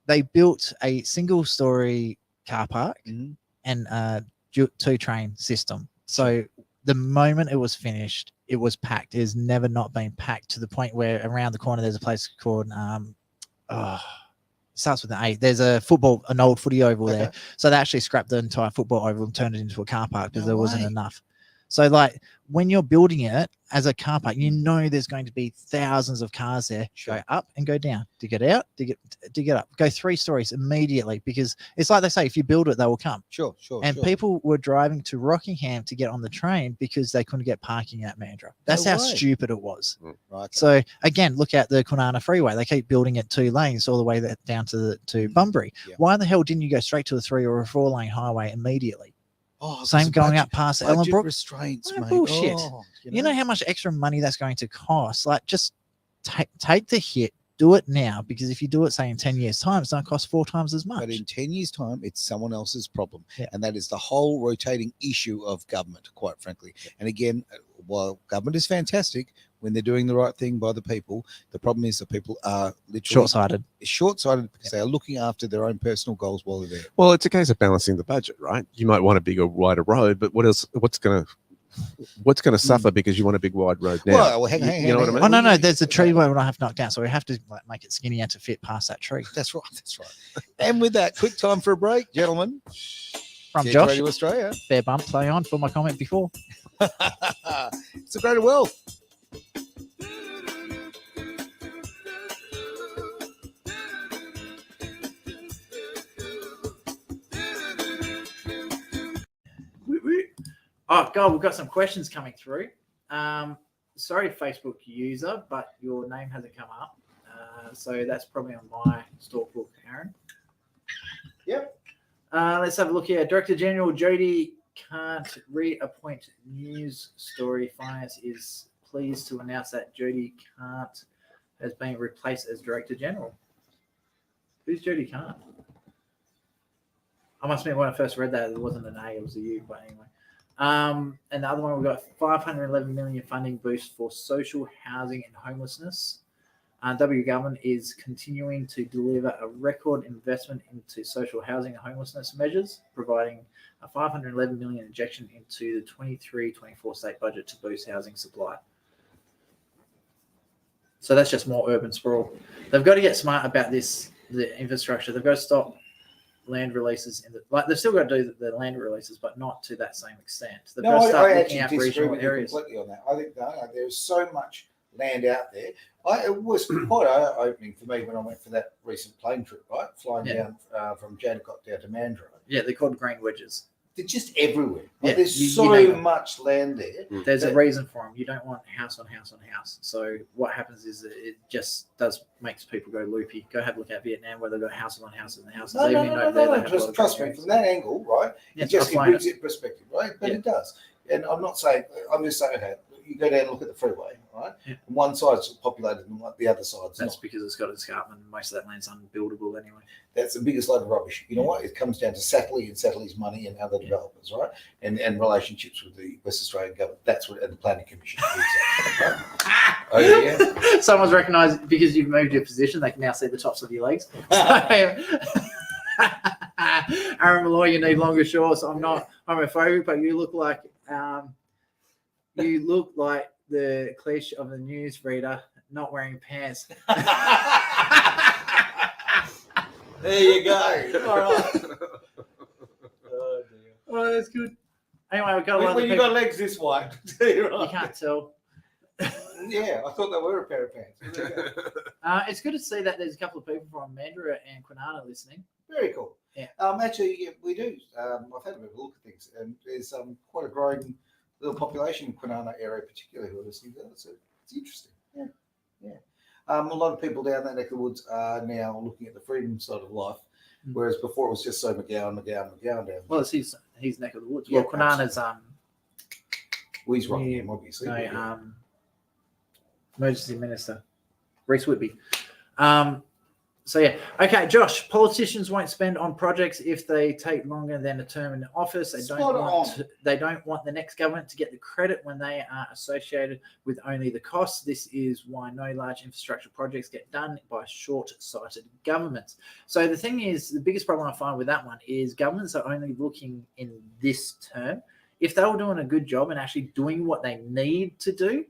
they built a single-story car park Mhm. and a two-train system. So the moment it was finished, it was packed. It has never not been packed to the point where around the corner there's a place called starts with an A. There's an old footy oval there. So they actually scrapped the entire football oval and turned it into a car park because there wasn't enough. So like when you're building it as a car park, you know there's going to be thousands of cars there. Go up and go down. Dig it out, dig it up. Go 3 stories immediately, because it's like they say, if you build it, they will come. Sure. And people were driving to Rockingham to get on the train because they couldn't get parking at Mandurah. That's how stupid it was. Right. So again, look at the Kwinana Freeway. They keep building it 2 lanes all the way down to Bunbury. Yeah. Why the hell didn't you go straight to a 3 or a 4 lane highway immediately? Oh, Same going up past Ellenbrook. Restraints, Oh, mate. bullshit. Oh, You know how much extra money that's going to cost? Like, just take the hit. Do it now, because if you do it, say, in 10 years' time, it's going to cost 4 times as much. But in 10 years' time, it's someone else's problem. Yeah. And that is the whole rotating issue of government, quite frankly. And again, while government is fantastic when they're doing the right thing by the people, the problem is that people are literally short-sighted because they are looking after their own personal goals while they're there. Well, it's a case of balancing the budget, right? You might want a bigger, wider road, but what's going to suffer because you want a big wide road now? Well, hang on. You know what I mean? Oh, no, there's a tree where I have knocked down, so we have to make it skinnier to fit past that tree. That's right. And with that, quick time for a break, gentlemen. From Tech Josh, Radio Australia. fair bump, play on for my comment before. It's a greater wealth. Oh God, we've got some questions coming through. Sorry, Facebook user, but your name hasn't come up. So that's probably on my stalk book, Aaron. Yep. Let's have a look here. Director General Jody can't reappoint news story. Finance is pleased to announce that Jody Can't has been replaced as Director General. Who's Jody Can't? I must admit, when I first read that, it wasn't an A, it was a U, but anyway. And the other one, we've got 511 million funding boost for social housing and homelessness. W government is continuing to deliver a record investment into social housing and homelessness measures, providing a 511 million injection into the 23-24 state budget to boost housing supply. So that's just more urban sprawl. They've got to get smart about this, the infrastructure. They've got to stop land releases they've still got to do the land releases, but not to that same extent. They've got to start looking at regional areas. Completely on that. I think there's so much land out there. It was quite eye-opening for me when I went for that recent plane trip, right? Flying down from Jandakot down to Mandurah. Yeah, they're called green wedges. They're just everywhere. Yeah, there's so much land there. There's a reason for them. You don't want house on house on house. So what happens is that it just makes people go loopy. Go have a look at Vietnam where they've got houses on houses and houses. No. Trust me, from that angle, right? Yeah, it brings it perspective, right? But it does. And I'm just saying, okay, you go down and look at the freeway, right? Yeah. And one side's populated and the other side's That's not. because it's got escarpment and most of that land's unbuildable anyway. That's the biggest load of rubbish. You know what? It comes down to Satterley and Satterley's money and other developers, right? And relationships with the West Australian government. That's what, and the Planning Commission. Right? Oh, yeah. Someone's recognised because you've moved your position, they can now see the tops of your legs. Aaron Malloy, you need longer shorts. I'm not homophobic, but you look like the cliche of the newsreader not wearing pants. There you go. All right. Oh, dear. Oh, that's good. Anyway, we've got when you got legs this wide, you can't tell. Yeah, I thought they were a pair of pants. It's good to see that there's a couple of people from Mandurah and Kwinana listening. Very cool. Yeah. Actually, yeah, we do. I've had a bit of a look at things, and there's quite a growing little population in Kwinana area, particularly who are listening to that. So it's interesting. Yeah. A lot of people down that neck of the woods are now looking at the freedom side of life, whereas before it was just so McGowan down. Well, it's his neck of the woods. Yeah, Well, Kwinana's well, he's Rockingham, obviously. Emergency Minister Reece Whitby. So yeah, okay, Josh. Politicians won't spend on projects if they take longer than a term in office. They don't want the next government to get the credit when they are associated with only the costs. This is why no large infrastructure projects get done by short-sighted governments. So the thing is, the biggest problem I find with that one is governments are only looking in this term. if they were doing a good job and actually doing what they need to do,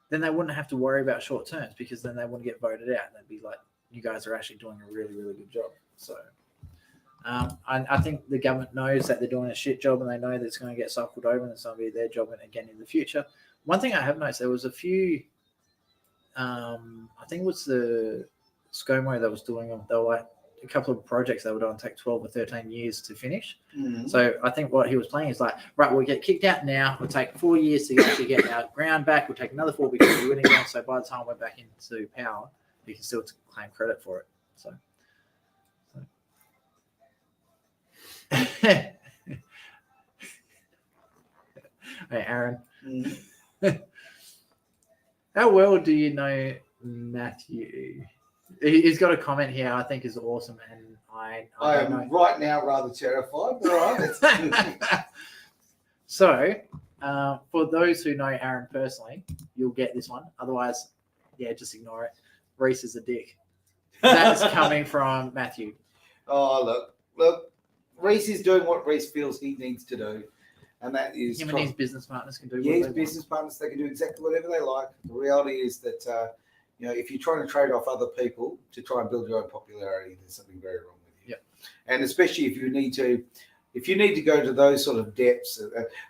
then they wouldn't have to worry about short terms, because then they wouldn't get voted out. They'd be like, you guys are actually doing a really, really good job. So I think the government knows that they're doing a shit job, and they know that it's going to get cycled over, and it's going to be their job again in the future. One thing I have noticed, there was a few, I think it was the ScoMo that was doing them. They were like a couple of projects that would only take 12 or 13 years to finish. So I think what he was playing is like, right, we'll get kicked out now. We'll take 4 years to actually get our ground back. We'll take another 4 because we're winning again. So by the time we're back into power, we can still claim credit for it. So. Hey, Aaron. How well do you know Matthew? He's got a comment here I think is awesome, and I am don't know. right now rather terrified. But all right. So, for those who know Aaron personally, you'll get this one. Otherwise, yeah, just ignore it. Reese is a dick. That's coming from Matthew. Oh, look. Reese is doing what Reese feels he needs to do, and that is Him and his business partners can do what Yeah, his they business partners, they can do exactly whatever they like. The reality is that, if you're trying to trade off other people to try and build your own popularity, there's something very wrong with you. Yep. And especially if you need to go to those sort of depths,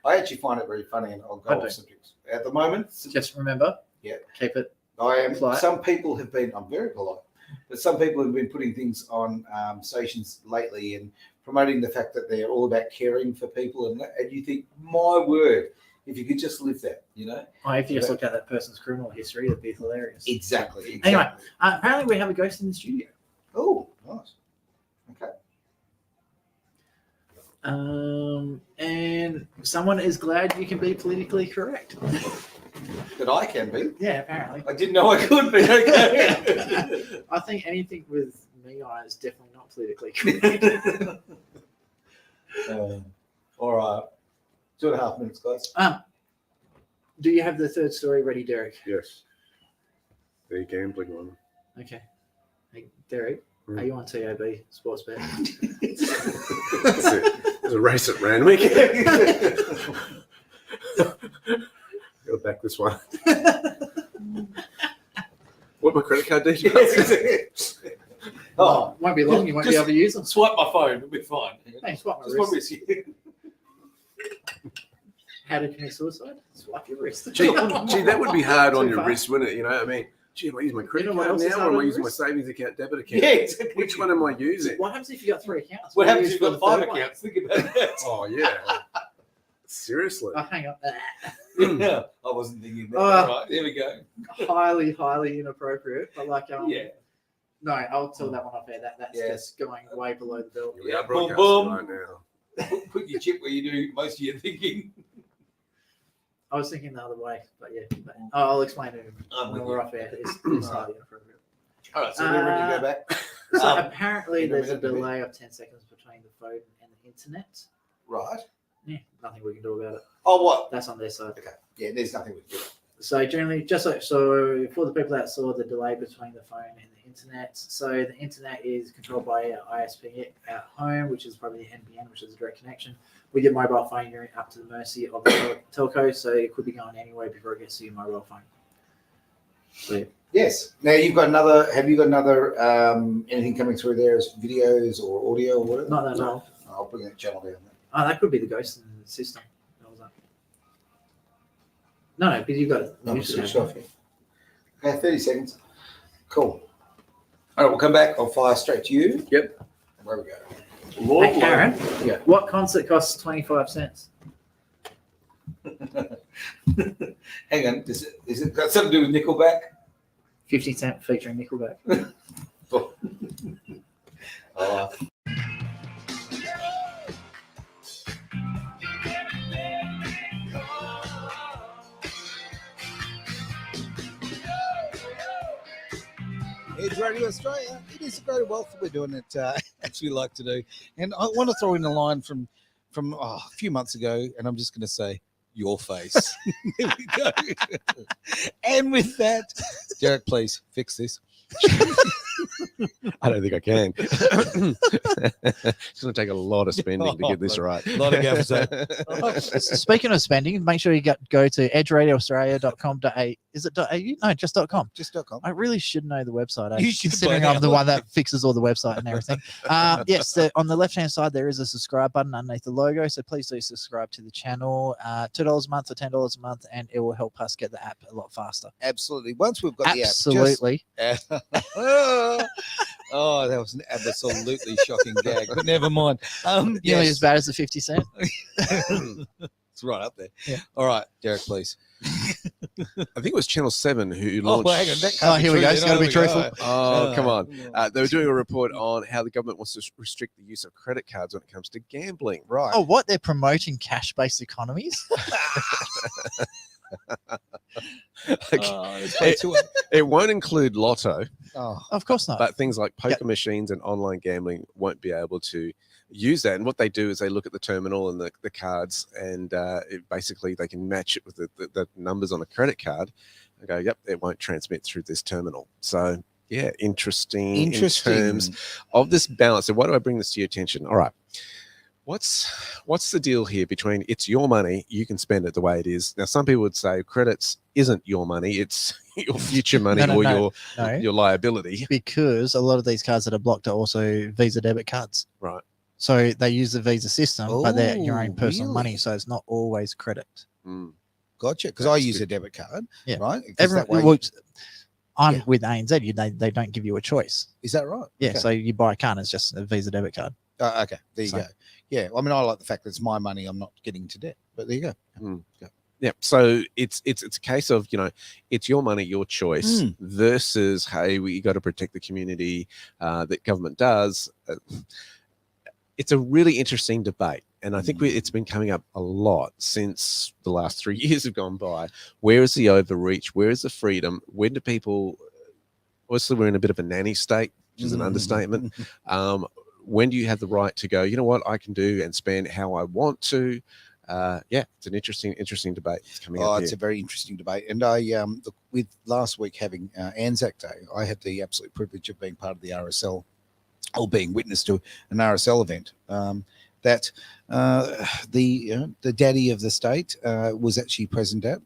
I actually find it very funny, and I'll go off subjects. At the moment, want. Just remember, keep it. I am. Polite. Some people have been. I'm very polite, but some people have been putting things on stations lately and promoting the fact that they're all about caring for people, and you think, my word, if you could just live that, Oh, if you just looked at that person's criminal history, it'd be hilarious. Exactly. Anyway, apparently we have a ghost in the studio. Oh, nice. Okay. And someone is glad you can be politically correct. That I can be. Yeah, apparently. I didn't know I could be. Okay. I think anything with me is definitely not politically correct. All right. 2.5 minutes, guys. Do you have the third story ready, Derek? Yes. The gambling one. Okay. Hey, Derek, are you on TAB Sports Bet? There's a race at Randwick. Go back this one. What my credit card details? Oh, Won't be long. You won't be able to use them. Swipe my phone, it'll be fine. Hey, swipe my just one wrist. risk. How to commit suicide? Swipe your wrist. Gee, that would be hard on Too your far. wrist, wouldn't it? I mean, am I using my credit You know what card else is now, hard or am on I using my wrist? savings account, debit account? Yeah, exactly. Which one am I using? What happens if you got 3 accounts? What happens do if you you've use got for 5 the third one? accounts? Think about that. Oh yeah. Seriously. Oh, hang on. Yeah, I wasn't thinking that. Oh. All right, there we go. Highly, highly inappropriate. But like, Yeah. no, I'll tell that one off air. That's Yeah. just going way below the belt. We are Boom, broadcasting boom. right now. Put your chip where you do most of your thinking. I was thinking the other way, but yeah. But I'll explain it I'm when with we're you. off air. It's highly inappropriate. All right, so we're ready to go back. So Um, apparently in a there's a minute, maybe. delay of 10 seconds between the phone and the internet. Right. Yeah, nothing we can do about it. Oh, what? That's on their side. Okay. Yeah, there's nothing we can do. So generally, just so for the people that saw the delay between the phone and the internet, so the internet is controlled by our ISP at home, which is probably the NBN, which is a direct connection. With your mobile phone, you're up to the mercy of the telco, so it could be going anywhere before it gets to your mobile phone. So yeah. Yes. Now you've got another. Have you got another? Anything coming through there as videos or audio or whatever? Not that long. I'll bring that channel down. Oh, that could be the ghost in the system. That was that. No, because you've got it. No, You it's should switched have off here. Okay, 30 seconds. Cool. All right, we'll come back. I'll fire straight to you. Yep. Where we go. it. Hey, Karen, Yeah. what concert costs 25 cents? Hang on. Is it got something to do with Nickelback? 50 Cent featuring Nickelback. Oh, Edge Radio Australia. It is a great wealth that we're doing it as we like to do. And I want to throw in a line from a few months ago, and I'm just going to say, your face. There we go. And with that, Derek, please fix this. I don't think I can. It's going to take a lot of spending to get this right. A lot of glyphosate. Speaking of spending, make sure you go to edgeradioaustralia.com.au. Is it .au? No, just .com. Just .com. I really should know the website. You should Considering by I'm the now. one that fixes all the website and everything. Yes, on the left-hand side, there is a subscribe button underneath the logo. So please do subscribe to the channel. $2 a month or $10 a month, and it will help us get the app a lot faster. Absolutely. Once we've got Absolutely. the app, just, oh, that was an absolutely shocking gag. But never mind. Nearly Yes. as bad as the 50 cent. It's right up there. Yeah. All right, Derek, please. I think it was Channel 7 who Oh, launched. hang on. That can't Oh, be here we true. go. It's Then. gotta be There we truthful. go. Oh, come on. They were doing a report on how the government wants to restrict the use of credit cards when it comes to gambling. right. Oh, what? They're promoting cash-based economies? It's way too- It won't include lotto, Oh, Of course not. but things like poker machines and online gambling won't be able to use that. And what they do is they look at the terminal and the cards, and basically they can match it with the numbers on a credit card and go, yep, it won't transmit through this terminal. So, yeah, interesting. In terms of this balance. So why do I bring this to your attention? All right. What's the deal here between it's your money, you can spend it the way it is. Now, some people would say credits isn't your money, it's your future money No, or no. your liability. Because a lot of these cards that are blocked are also Visa debit cards. Right. So they use the Visa system, but they're your own Oh, personal money. really? So it's not always credit. Mm. gotcha. Because I That's use good. a debit card. Yeah. Right. 'Cause Everyone, that way- well, I'm Yeah. with ANZ. They don't give you a choice. is that right? Yeah. Okay. So you buy a card, and it's just a Visa debit card. Okay. There you So- go. Yeah. I mean, I like the fact that it's my money. I'm not getting into debt. But there you go. Yeah. So it's a case of, it's your money, your choice Mm. versus, hey, we got to protect the community that government does. It's a really interesting debate. And I think it's been coming up a lot since the last 3 years have gone by. Where is the overreach? Where is the freedom? When do people, obviously we're in a bit of a nanny state, which is an understatement. When do you have the right to go, you know what, I can do and spend how I want to? It's an interesting debate that's coming Oh, up it's here. a very interesting debate. And I, look, with last week having Anzac Day, I had the absolute privilege of being part of the RSL, or being witness to an RSL event. That the daddy of the state was actually present at.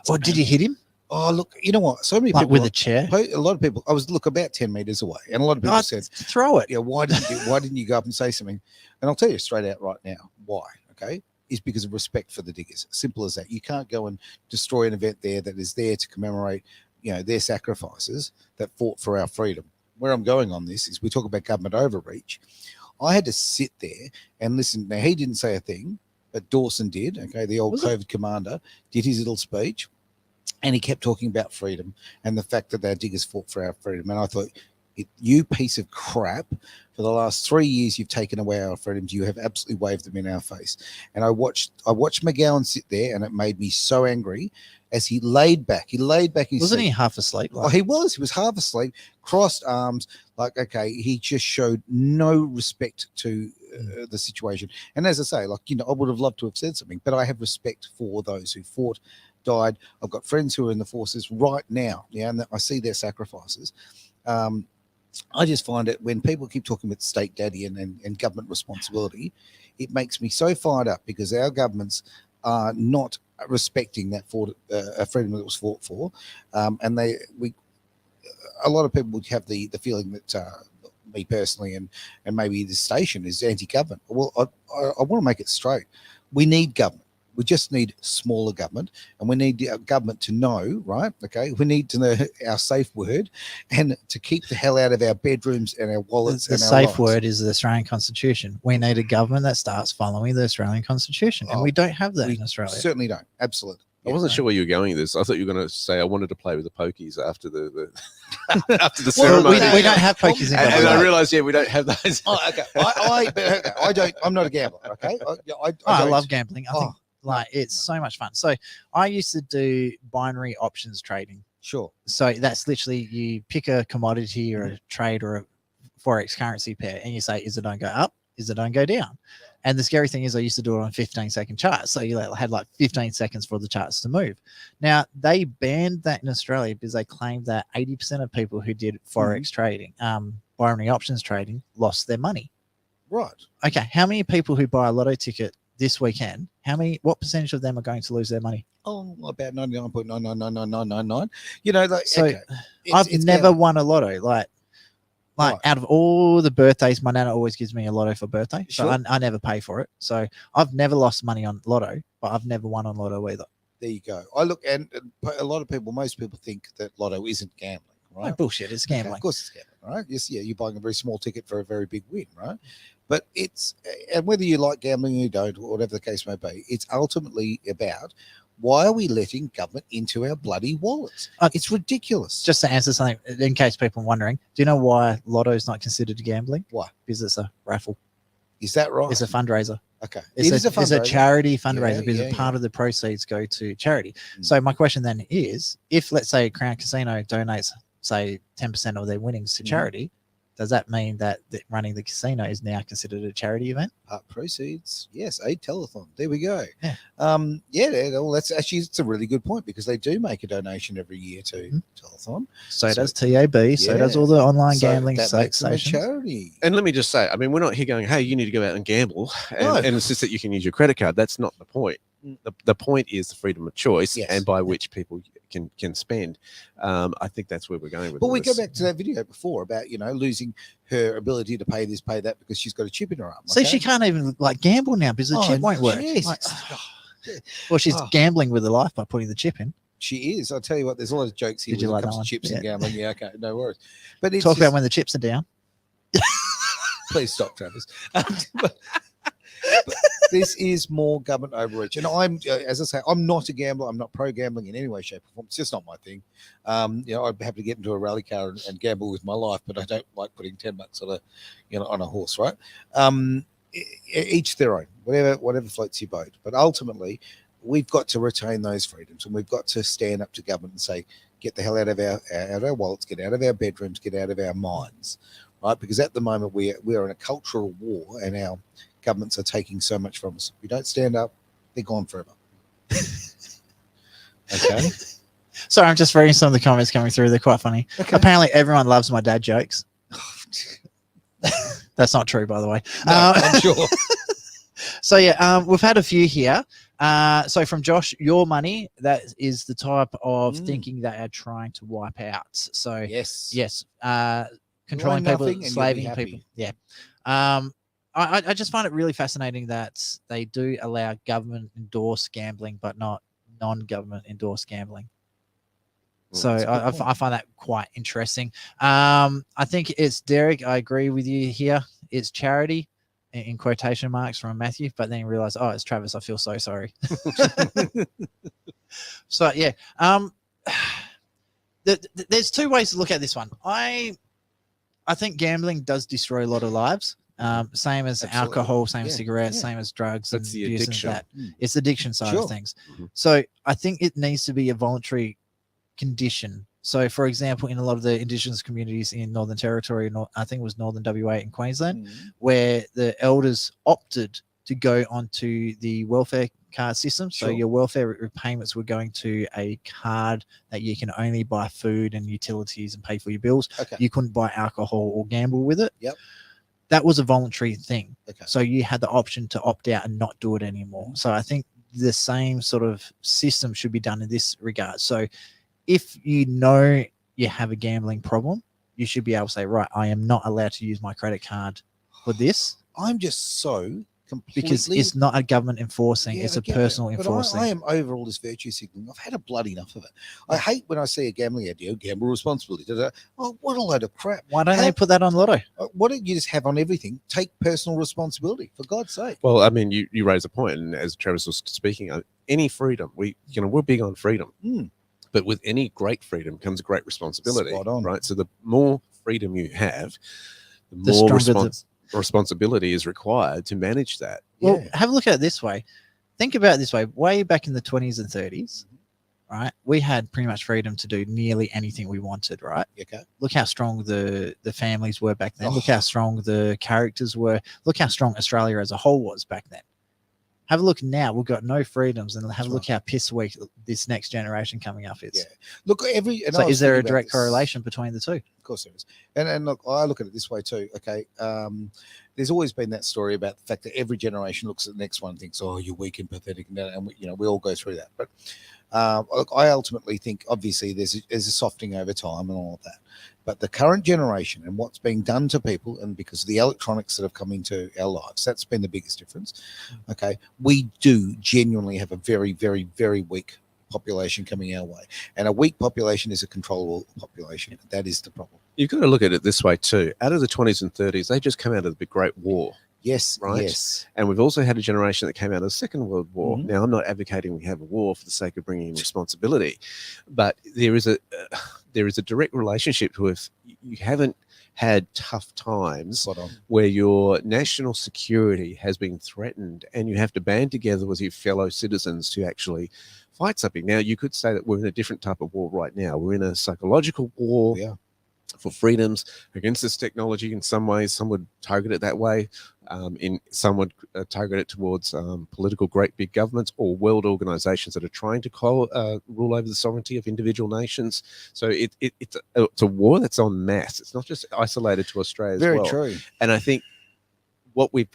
Or did you hit him Oh, look, you know what? So many like people, with a chair? a lot of people. I was about 10 meters away, and a lot of people Oh, said, throw it. "Yeah, why didn't you go up and say something?" And I'll tell you straight out right now why. Okay, is because of respect for the diggers. Simple as that. You can't go and destroy an event there that is there to commemorate, their sacrifices that fought for our freedom. Where I'm going on this is we talk about government overreach. I had to sit there and listen. Now, he didn't say a thing, but Dawson did. Okay, the old Was it? COVID commander did his little speech, and he kept talking about freedom and the fact that our diggers fought for our freedom. And I thought, you piece of crap, for the last 3 years you've taken away our freedoms. You have absolutely waved them in our face. And I watched McGowan sit there, and it made me so angry as he laid back. He laid back his Wasn't seat. he half asleep? Oh, he was half asleep, crossed arms, like, okay, he just showed no respect to the situation. And as I say, I would have loved to have said something, but I have respect for those who fought, died. I've got friends who are in the forces right now, and I see their sacrifices. I just find it, when people keep talking about state daddy and government responsibility, it makes me so fired up, because our governments are not respecting that freedom that was fought for, and a lot of people would have the feeling that me personally and maybe the station is anti-government. Well, I want to make it straight. We need government. We just need smaller government, and we need government to know, right? Okay, we need to know our safe word, and to keep the hell out of our bedrooms and our wallets. The and our safe lives. word is the Australian Constitution. We need a government that starts following the Australian Constitution, and Oh, we don't have that we in Australia. Certainly don't. Absolutely. I wasn't sure where you were going with this. I thought you were going to say I wanted to play with the pokies after the after the Well, ceremony. we don't have pokies in and government. I realized, we don't have those. Oh, okay. I don't. I'm not a gambler. Okay. I don't. love gambling. I think Oh. it's so much fun. So I used to do binary options trading. Sure. So that's literally, you pick a commodity or a trade or a forex currency pair, and you say, is it going to go up? Is it going to go down? And the scary thing is, I used to do it on 15-second charts. So you had like 15 seconds for the charts to move. Now, they banned that in Australia because they claimed that 80% of people who did Forex trading, binary options trading, lost their money. Right. Okay. How many people who buy a lotto ticket this weekend, what percentage of them are going to lose their money? Oh, about 99.9999999. You know, like, So okay. I've never gambling. won a lotto. Like Right. out of all the birthdays, my nana always gives me a lotto for birthday. So Sure. I never pay for it. So I've never lost money on lotto, but I've never won on lotto either. There you go. I look, and a lot of people, most people think that lotto isn't gambling, No right? bullshit. It's Okay, gambling. of course, it's gambling, right? Yes, yeah, you're buying a very small ticket for a very big win, right? But it's, and whether you like gambling or you don't, or whatever the case may be, it's ultimately about why are we letting government into our bloody wallets? It's ridiculous. Just to answer something, in case people are wondering, do you know why lotto is not considered gambling? Why? Because it's a raffle. Is that right? It's a fundraiser. Okay. It's It is a fundraiser. charity fundraiser Yeah, because yeah, part of the proceeds go to charity. Mm. So my question then is, if let's say Crown Casino donates, say 10% of their winnings to Mhm. charity, does that mean that running the casino is now considered a charity event? Part proceeds. Yes, a telethon. There we go. Yeah. Well, that's actually, it's a really good point because they do make a donation every year to Mhm. telethon. So, So- does TAB. So does Yeah. all the online So gambling that makes them a stations. charity. And let me just say, I mean, we're not here going, hey, you need to go out and gamble and, No. and insist that you can use your credit card. That's not the point. The point is the freedom of choice Yes. and by which people can spend. I think that's where we're going with But all we go this. back to that video before about, losing her ability to pay this, pay that because she's got a chip in her arm. See, okay? she can't even like gamble now because the Oh, chip won't work. jeez. Like, well, she's Oh. gambling with her life by putting the chip in. She is. I'll tell you what, there's a lot of jokes here Did you when like it comes that to one? chips and Yeah. gambling. Yeah, okay, no worries. But it's Talk about just- when the chips are down. please stop, Travis. but this is more government overreach. And I'm, as I say, I'm not a gambler. I'm not pro gambling in any way, shape, or form. It's just not my thing. I'd be happy to get into a rally car and gamble with my life, but I don't like putting $10 on on a horse, right? Each their own, whatever floats your boat. But ultimately, we've got to retain those freedoms, and we've got to stand up to government and say, get the hell out of our wallets, get out of our bedrooms, get out of our minds, right? Because at the moment we are in a cultural war, and our governments are taking so much from us. If we don't stand up, they're gone forever. Okay. Sorry, I'm just reading some of the comments coming through. They're quite funny. Okay. Apparently, everyone loves my dad jokes. That's not true, by the way. No, I'm sure. So yeah, we've had a few here. So from Josh, your money, that is the type of thinking that are trying to wipe out. So Yes. yes, controlling people, nothing and you'll be slaving happy. people. Yeah. I just find it really fascinating that they do allow government endorsed gambling, but not non-government endorsed gambling. So that's a good point. I find that quite interesting. I think it's Derek. I agree with you here. It's charity in quotation marks from Matthew, but then you realize, oh, it's Travis. I feel so sorry. So yeah, there's two ways to look at this one. I think gambling does destroy a lot of lives. Same as Absolutely. alcohol, same as Yeah, cigarettes, yeah. same as drugs. That's and the abuse and addiction. that. Mm. It's the addiction side Sure. of things. Mhm. So I think it needs to be a voluntary condition. So, for example, in a lot of the Indigenous communities in Northern Territory, I think it was Northern WA in Queensland, Mm. where the elders opted to go onto the welfare card system. So Sure. your welfare repayments were going to a card that you can only buy food and utilities and pay for your bills. Okay. You couldn't buy alcohol or gamble with it. Yep. That was a voluntary thing. Okay. So you had the option to opt out and not do it anymore. So I think the same sort of system should be done in this regard. So if you know you have a gambling problem, you should be able to say, right, I am not allowed to use my credit card for this I'm just so completely because it's not a government enforcing, Yeah, it's I a get that, personal but enforcing. I am over all this virtue signaling. I've had a blood enough of it. I hate when I see a gambling ad, gamble responsibly. Oh, what a load of crap. Why don't they Have- put that on Lotto? Why don't you just have on everything? Take personal responsibility, for God's sake. Well, I mean, you raise a point, and as Travis was speaking, any freedom, we're big on freedom, Mm. but with any great freedom comes a great responsibility, Spot on. right? So the more freedom you have, the The more stronger responsibility is required to manage that. Well, Yeah. have a look at it this way. Think about it this way. Way back in the 20s and 30s, right? We had pretty much freedom to do nearly anything we wanted, right? Okay. Look how strong the families were back then. Look how strong the characters were. Look how strong Australia as a whole was back then. Have a look now. We've got no freedoms, and have a look how piss weak this next generation coming up is. Yeah. Look, and So I was is there a thinking about direct this. correlation between the two? Of course there is. And look, I look at it this way too. Okay. There's always been that story about the fact that every generation looks at the next one and thinks, oh, you're weak and pathetic. And we all go through that. But look, I ultimately think, obviously, there's a softening over time and all of that. But the current generation and what's being done to people, and because of the electronics that have come into our lives, that's been the biggest difference. Okay. We do genuinely have a very, very, very weak population coming our way. And a weak population is a controllable population. That is the problem. You've got to look at it this way too. Out of the 20s and 30s, they just come out of the Big Great War. Yes, Right. yes. And we've also had a generation that came out of the Second World War. Mhm. Now, I'm not advocating we have a war for the sake of bringing in responsibility, but there is a direct relationship with you haven't had tough times Spot on. where your national security has been threatened and you have to band together with your fellow citizens to actually fight something. Now, you could say that we're in a different type of war right now. We're in a psychological war. Yeah. For freedoms against this technology. In some ways, some would target it that way. Some would target it towards political great big governments or world organizations that are trying to rule over the sovereignty of individual nations. So it's a war that's en masse. It's not just isolated to Australia as Very well. true. And I think what we've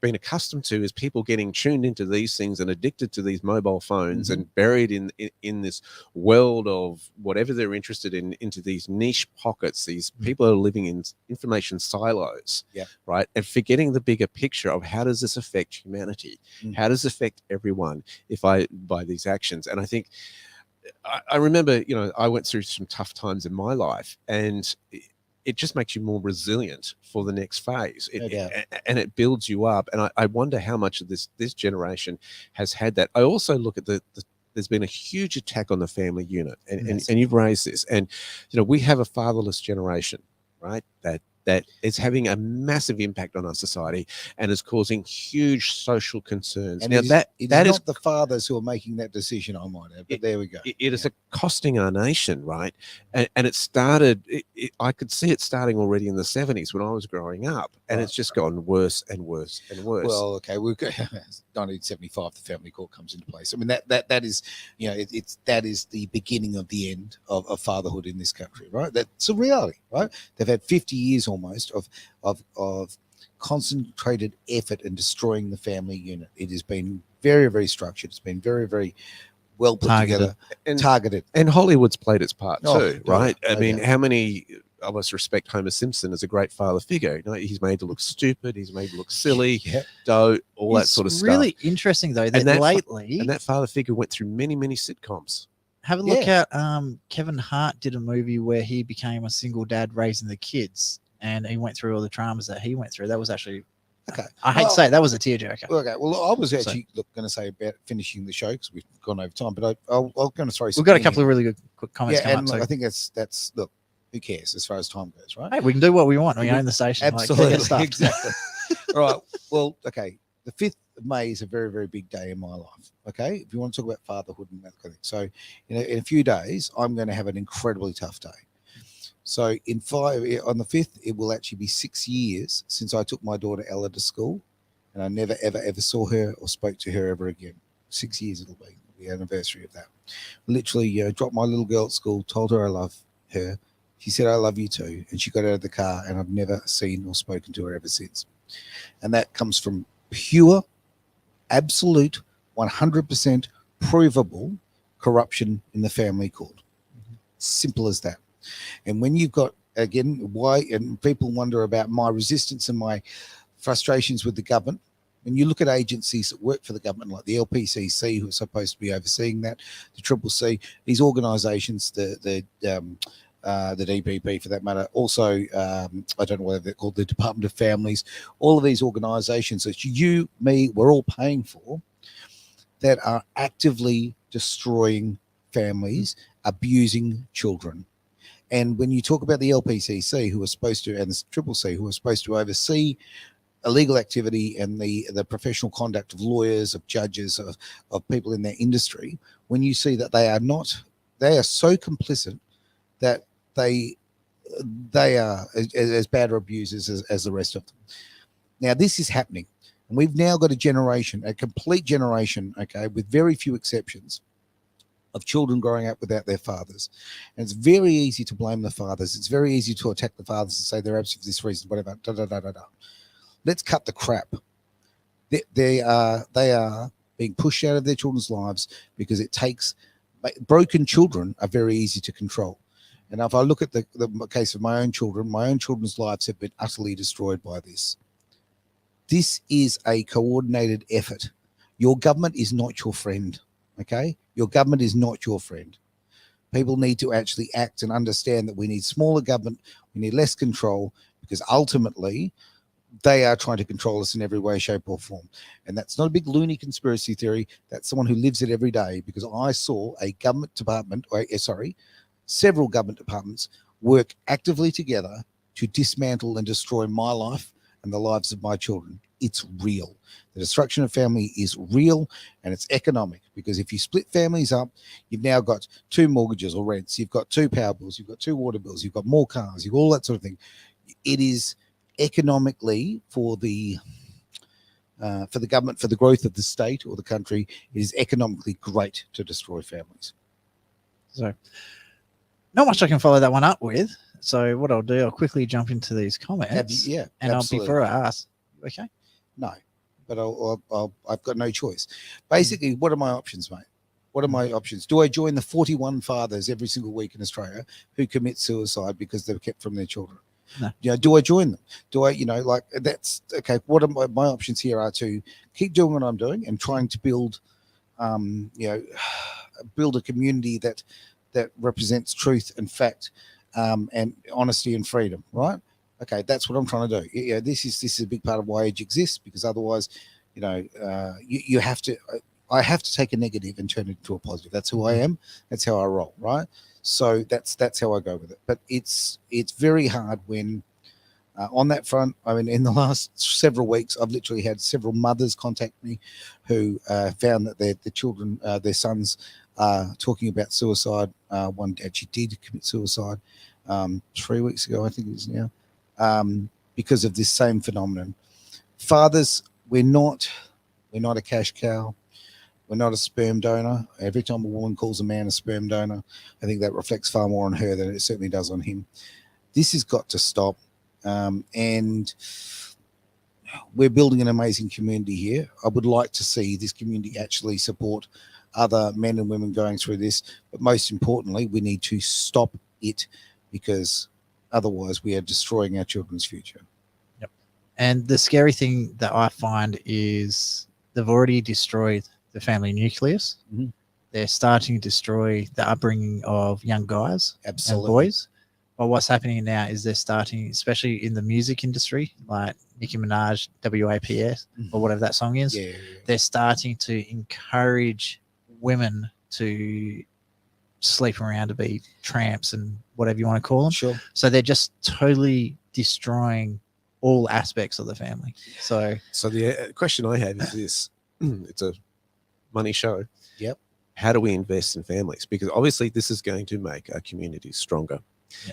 been accustomed to is people getting tuned into these things and addicted to these mobile phones and buried in this world of whatever they're interested in, into these niche pockets. These people are living in information silos, Yeah. right? And forgetting the bigger picture of how does this affect humanity? How does it affect everyone by these actions? And I think I remember, I went through some tough times in my life, and it just makes you more resilient for the next phase. And it builds you up. And I wonder how much of this generation has had that. I also look at there's been a huge attack on the family unit, and you've raised this. And, we have a fatherless generation, right? That is having a massive impact on our society and is causing huge social concerns. And Now, it is that is not the fathers who are making that decision, I might add, but there we go. it is costing our nation, right? And it started, I could see it starting already in the 70s when I was growing up, and it's just gotten worse and worse and worse. Well, okay, we've got 1975. The family court comes into place. I mean, that is, that is the beginning of the end of fatherhood in this country, right? That's a reality, right? They've had 50 years almost of concentrated effort in destroying the family unit. It has been very, very structured. It's been very, very well put together, targeted. And Hollywood's played its part too, right? Yeah, I mean, how many of us respect Homer Simpson as a great father figure? He's made to look stupid, he's made to look silly, dote, all that sort of stuff. Really interesting though that lately, and that father figure went through many, many sitcoms. have a look at Kevin Hart did a movie where he became a single dad raising the kids, and he went through all the traumas that he went through. That was actually Okay. I hate to say it, that was a tearjerker. Okay. Well, I was actually going to say about finishing the show because we've gone over time, but I'm going to throw. We've got a couple of really good quick comments. Yeah, come and up, look, so. I think that's look. Who cares as far as time goes, right? Hey, we can do what we want. We own the station. Absolutely, Like, get exactly. All right. Well, okay. The 5th of May is a very, very big day in my life. Okay, if you want to talk about fatherhood and that kind of thing. So, in a few days, I'm going to have an incredibly tough day. So, on the 5th, it will actually be 6 years since I took my daughter Ella to school, and I never, ever, ever saw her or spoke to her ever again. 6 years it'll be the anniversary of that. Literally, dropped my little girl at school, told her I love her. She said, I love you too. And she got out of the car, and I've never seen or spoken to her ever since. And that comes from pure, absolute, 100% provable corruption in the family court. Simple as that. And when you've got, again, why, and people wonder about my resistance and my frustrations with the government. When you look at agencies that work for the government, like the LPCC, who are supposed to be overseeing that, the Triple C, these organisations, the DPP for that matter, also, I don't know whether they're called the Department of Families, all of these organisations that you, me, we're all paying for, that are actively destroying families, abusing children. And when you talk about the LPCC, who are supposed to, and the Triple C, who are supposed to oversee illegal activity and the professional conduct of lawyers, of judges, of people in their industry, when you see that they are so complicit that they are as bad abusers as the rest of them. Now, this is happening. And we've now got a complete generation, okay, with very few exceptions, of children growing up without their fathers. And it's very easy to blame the fathers. It's very easy to attack the fathers and say they're absent for this reason, whatever, da, da, da, da, da. Let's cut the crap. They are being pushed out of their children's lives because it takes broken children are very easy to control. And if I look at the case of my own children's lives have been utterly destroyed by this. This is a coordinated effort. Your government is not your friend, okay? Your government is not your friend. People need to actually act and understand that we need smaller government, we need less control, because ultimately they are trying to control us in every way, shape, or form. And that's not a big loony conspiracy theory. That's someone who lives it every day, because I saw a government department, several government departments work actively together to dismantle and destroy my life and the lives of my children. It's real. The destruction of family is real, and it's economic, because if you split families up, you've now got 2 mortgages or rents, you've got 2 power bills, you've got 2 water bills, you've got more cars, you've got all that sort of thing. It is economically for the government, for the growth of the state or the country, it is economically great to destroy families. So not much I can follow that one up with. So what I'll do, I'll quickly jump into these comments. Yeah, and absolutely. before I ask, okay? No, but I've got no choice. Basically, what are my options, mate? What are my options? Do I join the 41 fathers every single week in Australia who commit suicide because they're kept from their children? No. Do I join them? Do I, that's okay. What are my options here are to keep doing what I'm doing and trying to build, build a community that represents truth and fact, and honesty and freedom, right? Okay, that's what I'm trying to do. Yeah, this is a big part of why Edge exists, because otherwise, you have to. I have to take a negative and turn it into a positive. That's who I am. That's how I roll, right? So that's how I go with it. But it's very hard when on that front. I mean, in the last several weeks, I've literally had several mothers contact me who found that their children, their sons, are talking about suicide. One actually did commit suicide 3 weeks ago, I think it is now. Because of this same phenomenon. Fathers, we're not a cash cow. We're not a sperm donor. Every time a woman calls a man a sperm donor, I think that reflects far more on her than it certainly does on him. This has got to stop. And we're building an amazing community here. I would like to see this community actually support other men and women going through this. But most importantly, we need to stop it, because otherwise we are destroying our children's future. Yep. And the scary thing that I find is they've already destroyed the family nucleus. Mhm. They're starting to destroy the upbringing of young guys Absolutely. and boys. But what's happening now is they're starting, especially in the music industry, like Nicki Minaj, WAPS, or whatever that song is, Yeah. they're starting to encourage women to sleep around, to be tramps and whatever you want to call them. Sure. So they're just totally destroying all aspects of the family. So the question I have is this: it's a money show. Yep. How do we invest in families? Because obviously this is going to make our communities stronger.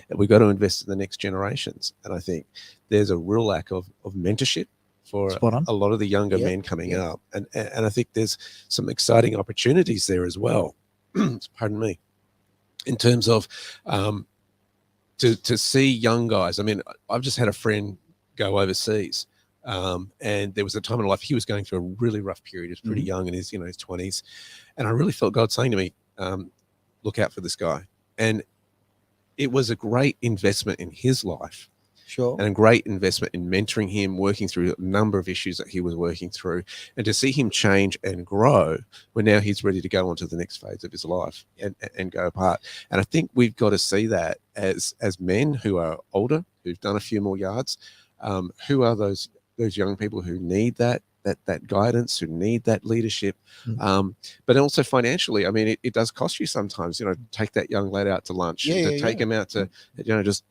And we've got to invest in the next generations. And I think there's a real lack of mentorship for Spot on. a lot of the younger Yep. men coming up. And I think there's some exciting opportunities there as well. Pardon me. In terms of to see young guys. I mean, I've just had a friend go overseas. And there was a time in life he was going through a really rough period. He was pretty young in his 20s. And I really felt God saying to me, look out for this guy. And it was a great investment in his life. Sure. And a great investment in mentoring him, working through a number of issues that he was working through, and to see him change and grow when now he's ready to go on to the next phase of his life and go apart. And I think we've got to see that as men who are older, who've done a few more yards, who are those young people who need that that guidance, who need that leadership, Mm. but also financially. I mean, it does cost you sometimes. Take that young lad out to lunch, Yeah, and to yeah, take yeah. him out to just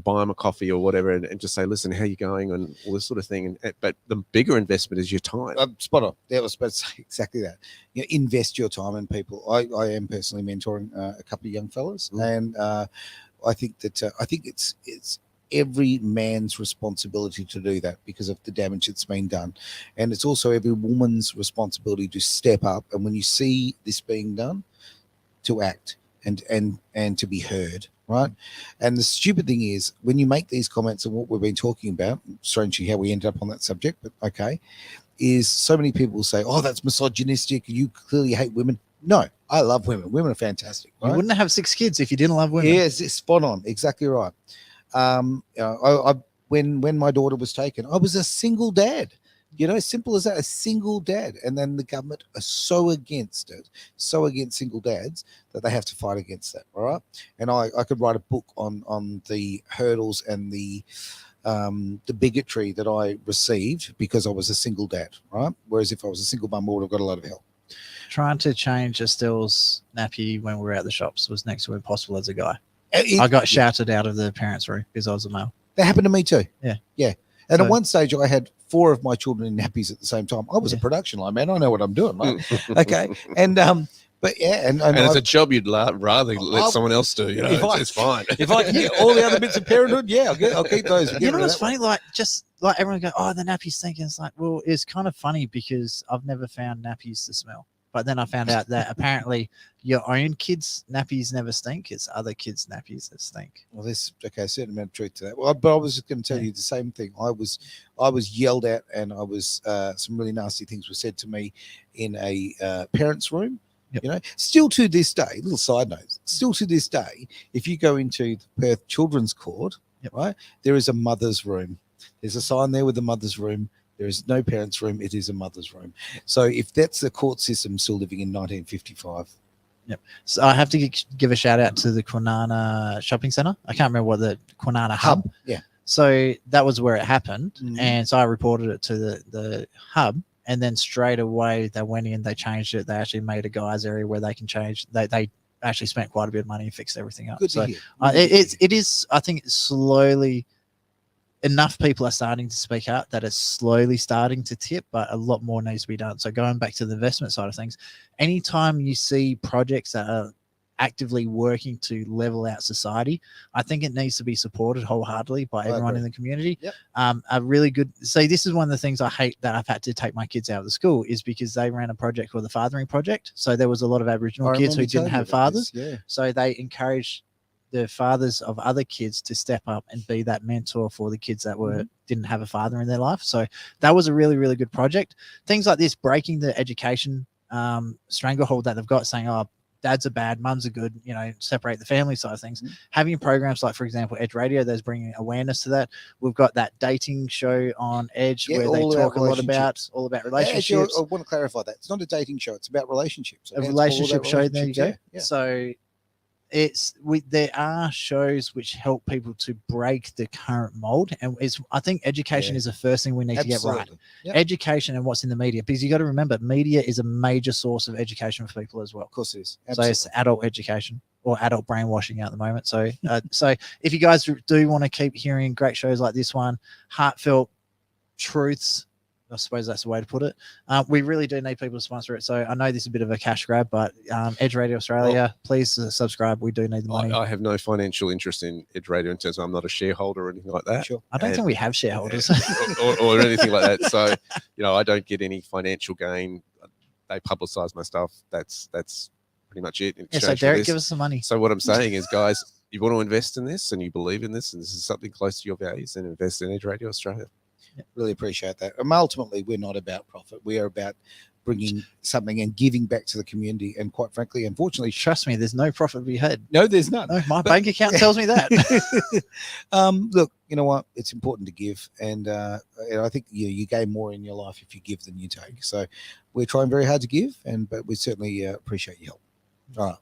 buy him a coffee or whatever, and just say, listen, how you going, and all this sort of thing. But the bigger investment is your time. Spot on. That was about to say exactly that. Invest your time in people. I am personally mentoring a couple of young fellas, and I think it's every man's responsibility to do that because of the damage that's been done, and it's also every woman's responsibility to step up. And when you see this being done, to act and to be heard. Right. And the stupid thing is when you make these comments and what we've been talking about, strangely how we ended up on that subject, but okay, is so many people will say, oh, that's misogynistic. You clearly hate women. No, I love women. Women are fantastic. You Right? wouldn't have 6 kids if you didn't love women. Yes, it's spot on. Exactly right. When my daughter was taken, I was a single dad. Simple as that, a single dad. And then the government are so against it, so against single dads that they have to fight against that. All right. And I could write a book on the hurdles and the bigotry that I received because I was a single dad. Right. Whereas if I was a single mum, I would have got a lot of help. Trying to change Estelle's nappy when we were at the shops was next to impossible as a guy. It- I got shouted out of the parents' room because I was a male. That happened to me too. Yeah. Yeah. And So- at one stage, I had 4 of my children in nappies at the same time. I was a production line man. I know what I'm doing, right? Okay. And but yeah, and And it's I- a job you'd rather let I'll- someone else do. if I- It's fine. if I can get all the other bits of parenthood, yeah, I'll keep those. Get You know rid of what's that one. funny? Just like everyone go, oh, the nappy's stinking. It's like, well, it's kind of funny because I've never found nappies to smell. But then I found out that apparently your own kids' nappies never stink. It's other kids' nappies that stink. Well, there's a certain amount of truth to that. Well, but I was just going to tell you the same thing. I was yelled at, and I was some really nasty things were said to me in a parents' room. Yep. Still to this day. Little side note. Still to this day, if you go into the Perth Children's Court, right, there is a mother's room. There's a sign there with the mother's room. There is no parents' room. It is a mother's room. So if that's the court system still living in 1955. Yep. So I have to give a shout out to the Kwinana Shopping Centre. I can't remember what the Kwinana Hub. Yeah. So that was where it happened. Mhm. And so I reported it to the hub. And then straight away they went in, they changed it. They actually made a guys area where they can change. They actually spent quite a bit of money and fixed everything up. Good So to hear. it is, I think it's slowly, enough people are starting to speak out that it's slowly starting to tip, but a lot more needs to be done. So going back to the investment side of things, anytime you see projects that are actively working to level out society, I think it needs to be supported wholeheartedly by everyone in the community. Yep. A really good, see, this is one of the things I hate that I've had to take my kids out of the school is because they ran a project called the Fathering Project. So there was a lot of Aboriginal kids who didn't have fathers. Yeah. So they encouraged the fathers of other kids to step up and be that mentor for the kids that were didn't have a father in their life. So that was a really, really good project. Things like this, breaking the education stranglehold that they've got, saying, oh, dads are bad, mums are good, separate the family side of things. Having programs like, for example, Edge Radio, that's bringing awareness to that. We've got that dating show on Edge where they all talk about all about Actually, relationships. I want to clarify that. It's not a dating show. It's about relationships. A Okay? It's all relationship about show. There you go. relationships, yeah. So there are shows which help people to break the current mold, and I think education Yeah. is the first thing we need to get right. Absolutely. Yep. Education and what's in the media, because you got to remember, media is a major source of education for people as well. Of course it is. So it's adult education or adult brainwashing at the moment. So so if you guys do want to keep hearing great shows like this one, heartfelt truths, I suppose that's the way to put it. We really do need people to sponsor it. So I know this is a bit of a cash grab, but Edge Radio Australia, please subscribe. We do need the money. I have no financial interest in Edge Radio in terms of I'm not a shareholder or anything like that. Sure. I don't think we have shareholders. or anything like that. So, I don't get any financial gain. They publicize my stuff. That's pretty much it. In Yeah, so exchange for Derek, this. give us some money. So what I'm saying is, guys, you want to invest in this and you believe in this and this is something close to your values, then invest in Edge Radio Australia. Really appreciate that. Ultimately, we're not about profit. We are about bringing something and giving back to the community. And quite frankly, unfortunately, Trust me, there's no profit to be had. no, there's none. No, my bank account tells me that. Look, you know what? It's important to give, and I think you gain more in your life if you give than you take. So we're trying very hard to give, but we certainly appreciate your help. All right,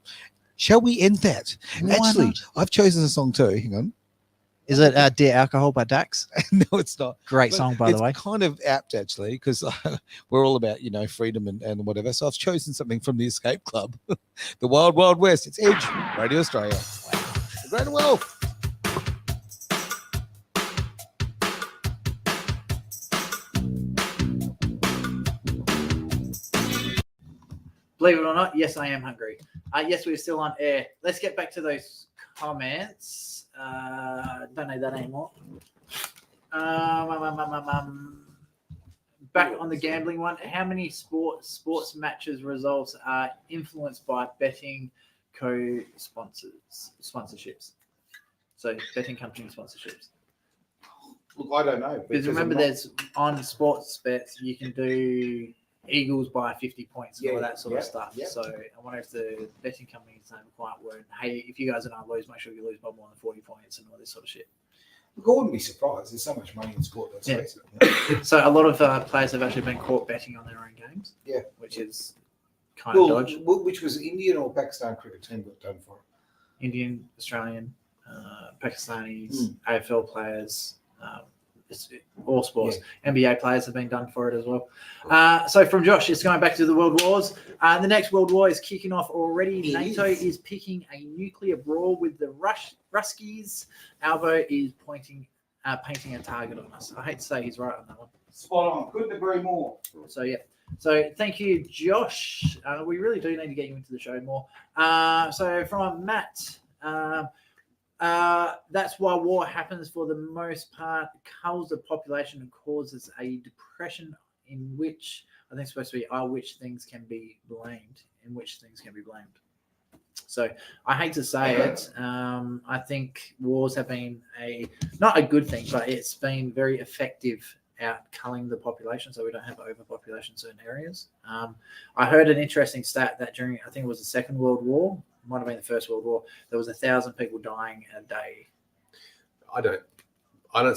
shall we end that? Why Actually, not? I've chosen a song too. Hang on. Is it Dear Alcohol by Dax? No, it's not. Great But song, by the it's way. kind of apt actually, because we're all about freedom and whatever. So I've chosen something from the Escape Club, the Wild Wild West. It's Edge, Radio Australia, the Greater Wealth. Believe it or not, yes, I am hungry. Yes, we're still on air. Let's get back to those comments. Don't know that anymore. Back on the gambling one. How many sports matches results are influenced by betting sponsorships? So betting company sponsorships. Look, I don't know. Because remember, I'm not- there's on sports bets you can do Eagles by 50 points and all Yeah, that sort of yep, stuff. yep. So I wonder if the betting company's name quite word. Hey, if you guys are going to lose, make sure you lose by more than 40 points and all this sort of shit. Look, I wouldn't be surprised. There's so much money in sport. Let's Yeah. face it. So a lot of players have actually been caught betting on their own games. Yeah. Which is kind of dodge. Which was Indian or Pakistan cricket team got done for it? Indian, Australian, Pakistanis, AFL players, it's all sports. NBA players have been done for it as well. So from Josh, it's going back to the World Wars. The next World War is kicking off already. It NATO is. is picking a nuclear brawl with the Ruskies. Albo is painting a target on us. I hate to say he's right on that one. Spot on. Couldn't agree more. So yeah. So thank you, Josh. We really do need to get you into the show more. So from Matt, that's why war happens for the most part. Culls the population and causes a depression in which I think it's supposed to be which things can be blamed. In which things can be blamed. So I hate to say it. I think wars have been not a good thing, but it's been very effective at culling the population, so we don't have overpopulation in certain areas. I heard an interesting stat that during, I think it was the Second World War, might have been the First World War, there was 1,000 people dying a day. I don't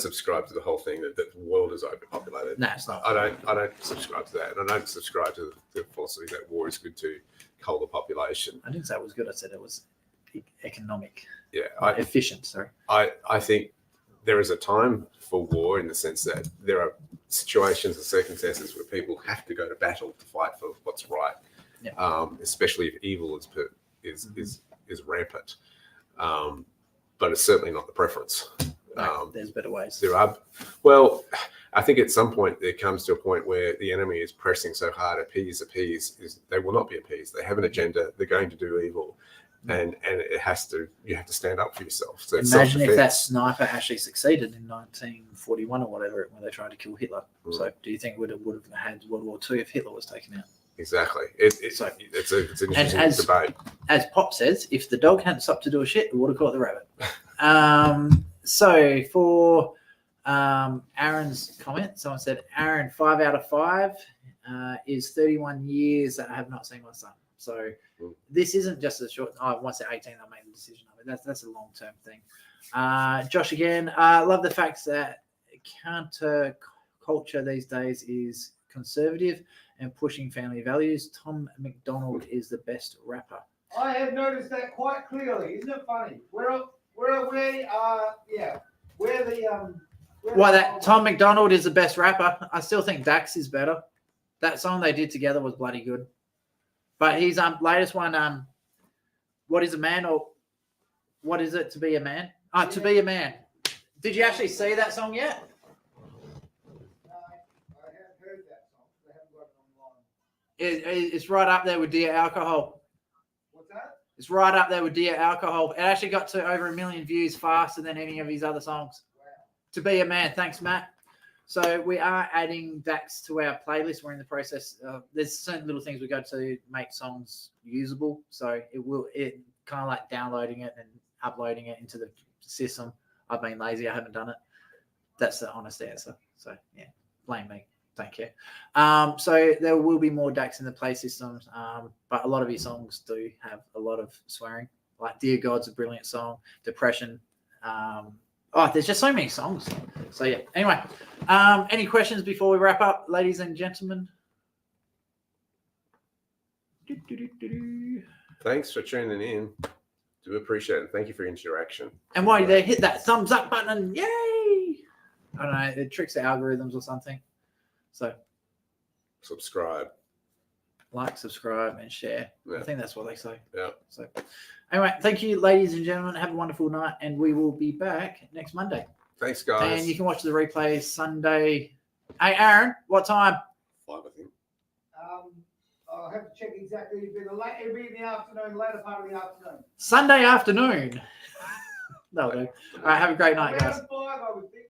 subscribe to the whole thing that the world is overpopulated. No, it's not. I don't subscribe to that, and I don't subscribe to the philosophy that war is good to cull the population. I didn't say it was good. I said it was economic, Yeah, efficient. Sorry. I think there is a time for war in the sense that there are situations and circumstances where people have to go to battle to fight for what's right, especially if evil is rampant. But it's certainly not the preference. No, there's better ways. There are, well, I think at some point there comes to a point where the enemy is pressing so hard, appease, they will not be appeased. They have an agenda. They're going to do evil, and you have to stand up for yourself. So it's Imagine if that self-defense. sniper actually succeeded in 1941 or whatever when they tried to kill Hitler. So do you think would have had World War II if Hitler was taken out? Exactly. It's an interesting debate. As Pop says, if the dog hadn't stopped to do a shit, it would have caught the rabbit. So for Aaron's comment, someone said, Aaron, 5 out of 5 is 31 years that I have not seen my son. So this isn't just a short, once they're 18, they'll make the decision of it. That's a long-term thing. Josh, again, I love the fact that counter culture these days is conservative and pushing family values. Tom McDonald is the best rapper. I have noticed that quite clearly. Isn't it funny? Why that Tom McDonald is the best rapper? I still think Dax is better. That song they did together was bloody good. But his latest one, what is a man, or what is it to be a man? To be a man. Did you actually see that song yet? I haven't heard that song. I haven't got it online. It's right up there with Dear Alcohol. What's that? It's right up there with Dear Alcohol. It actually got to over 1 million views faster than any of his other songs. Wow. To be a man. Thanks, Matt. So we are adding Dax to our playlist. We're in the process. There's certain little things we got to make songs usable. So it kind of like downloading it and uploading it into the system. I've been lazy. I haven't done it. That's the honest answer. So yeah, blame me. Thank you. So there will be more Dax in the play systems, but a lot of his songs do have a lot of swearing. Like Dear God's a brilliant song. Depression. There's just so many songs. So yeah. Anyway, any questions before we wrap up, ladies and gentlemen? Thanks for tuning in. do appreciate it. Thank you for your interaction. And while you're there, hit that thumbs up button and yay! I don't know, it tricks the algorithms or something. So Subscribe. like, subscribe, and share. Yeah. I think that's what they say. Yeah. So anyway, thank you, ladies and gentlemen. Have a wonderful night, and we will be back next Monday. Thanks, guys. And you can watch the replay Sunday. Hey, Aaron, what time? 5, I think. I'll have to check exactly. It'll be in the afternoon, later part of the afternoon. Sunday afternoon. That'll do. All right, have a great night, guys.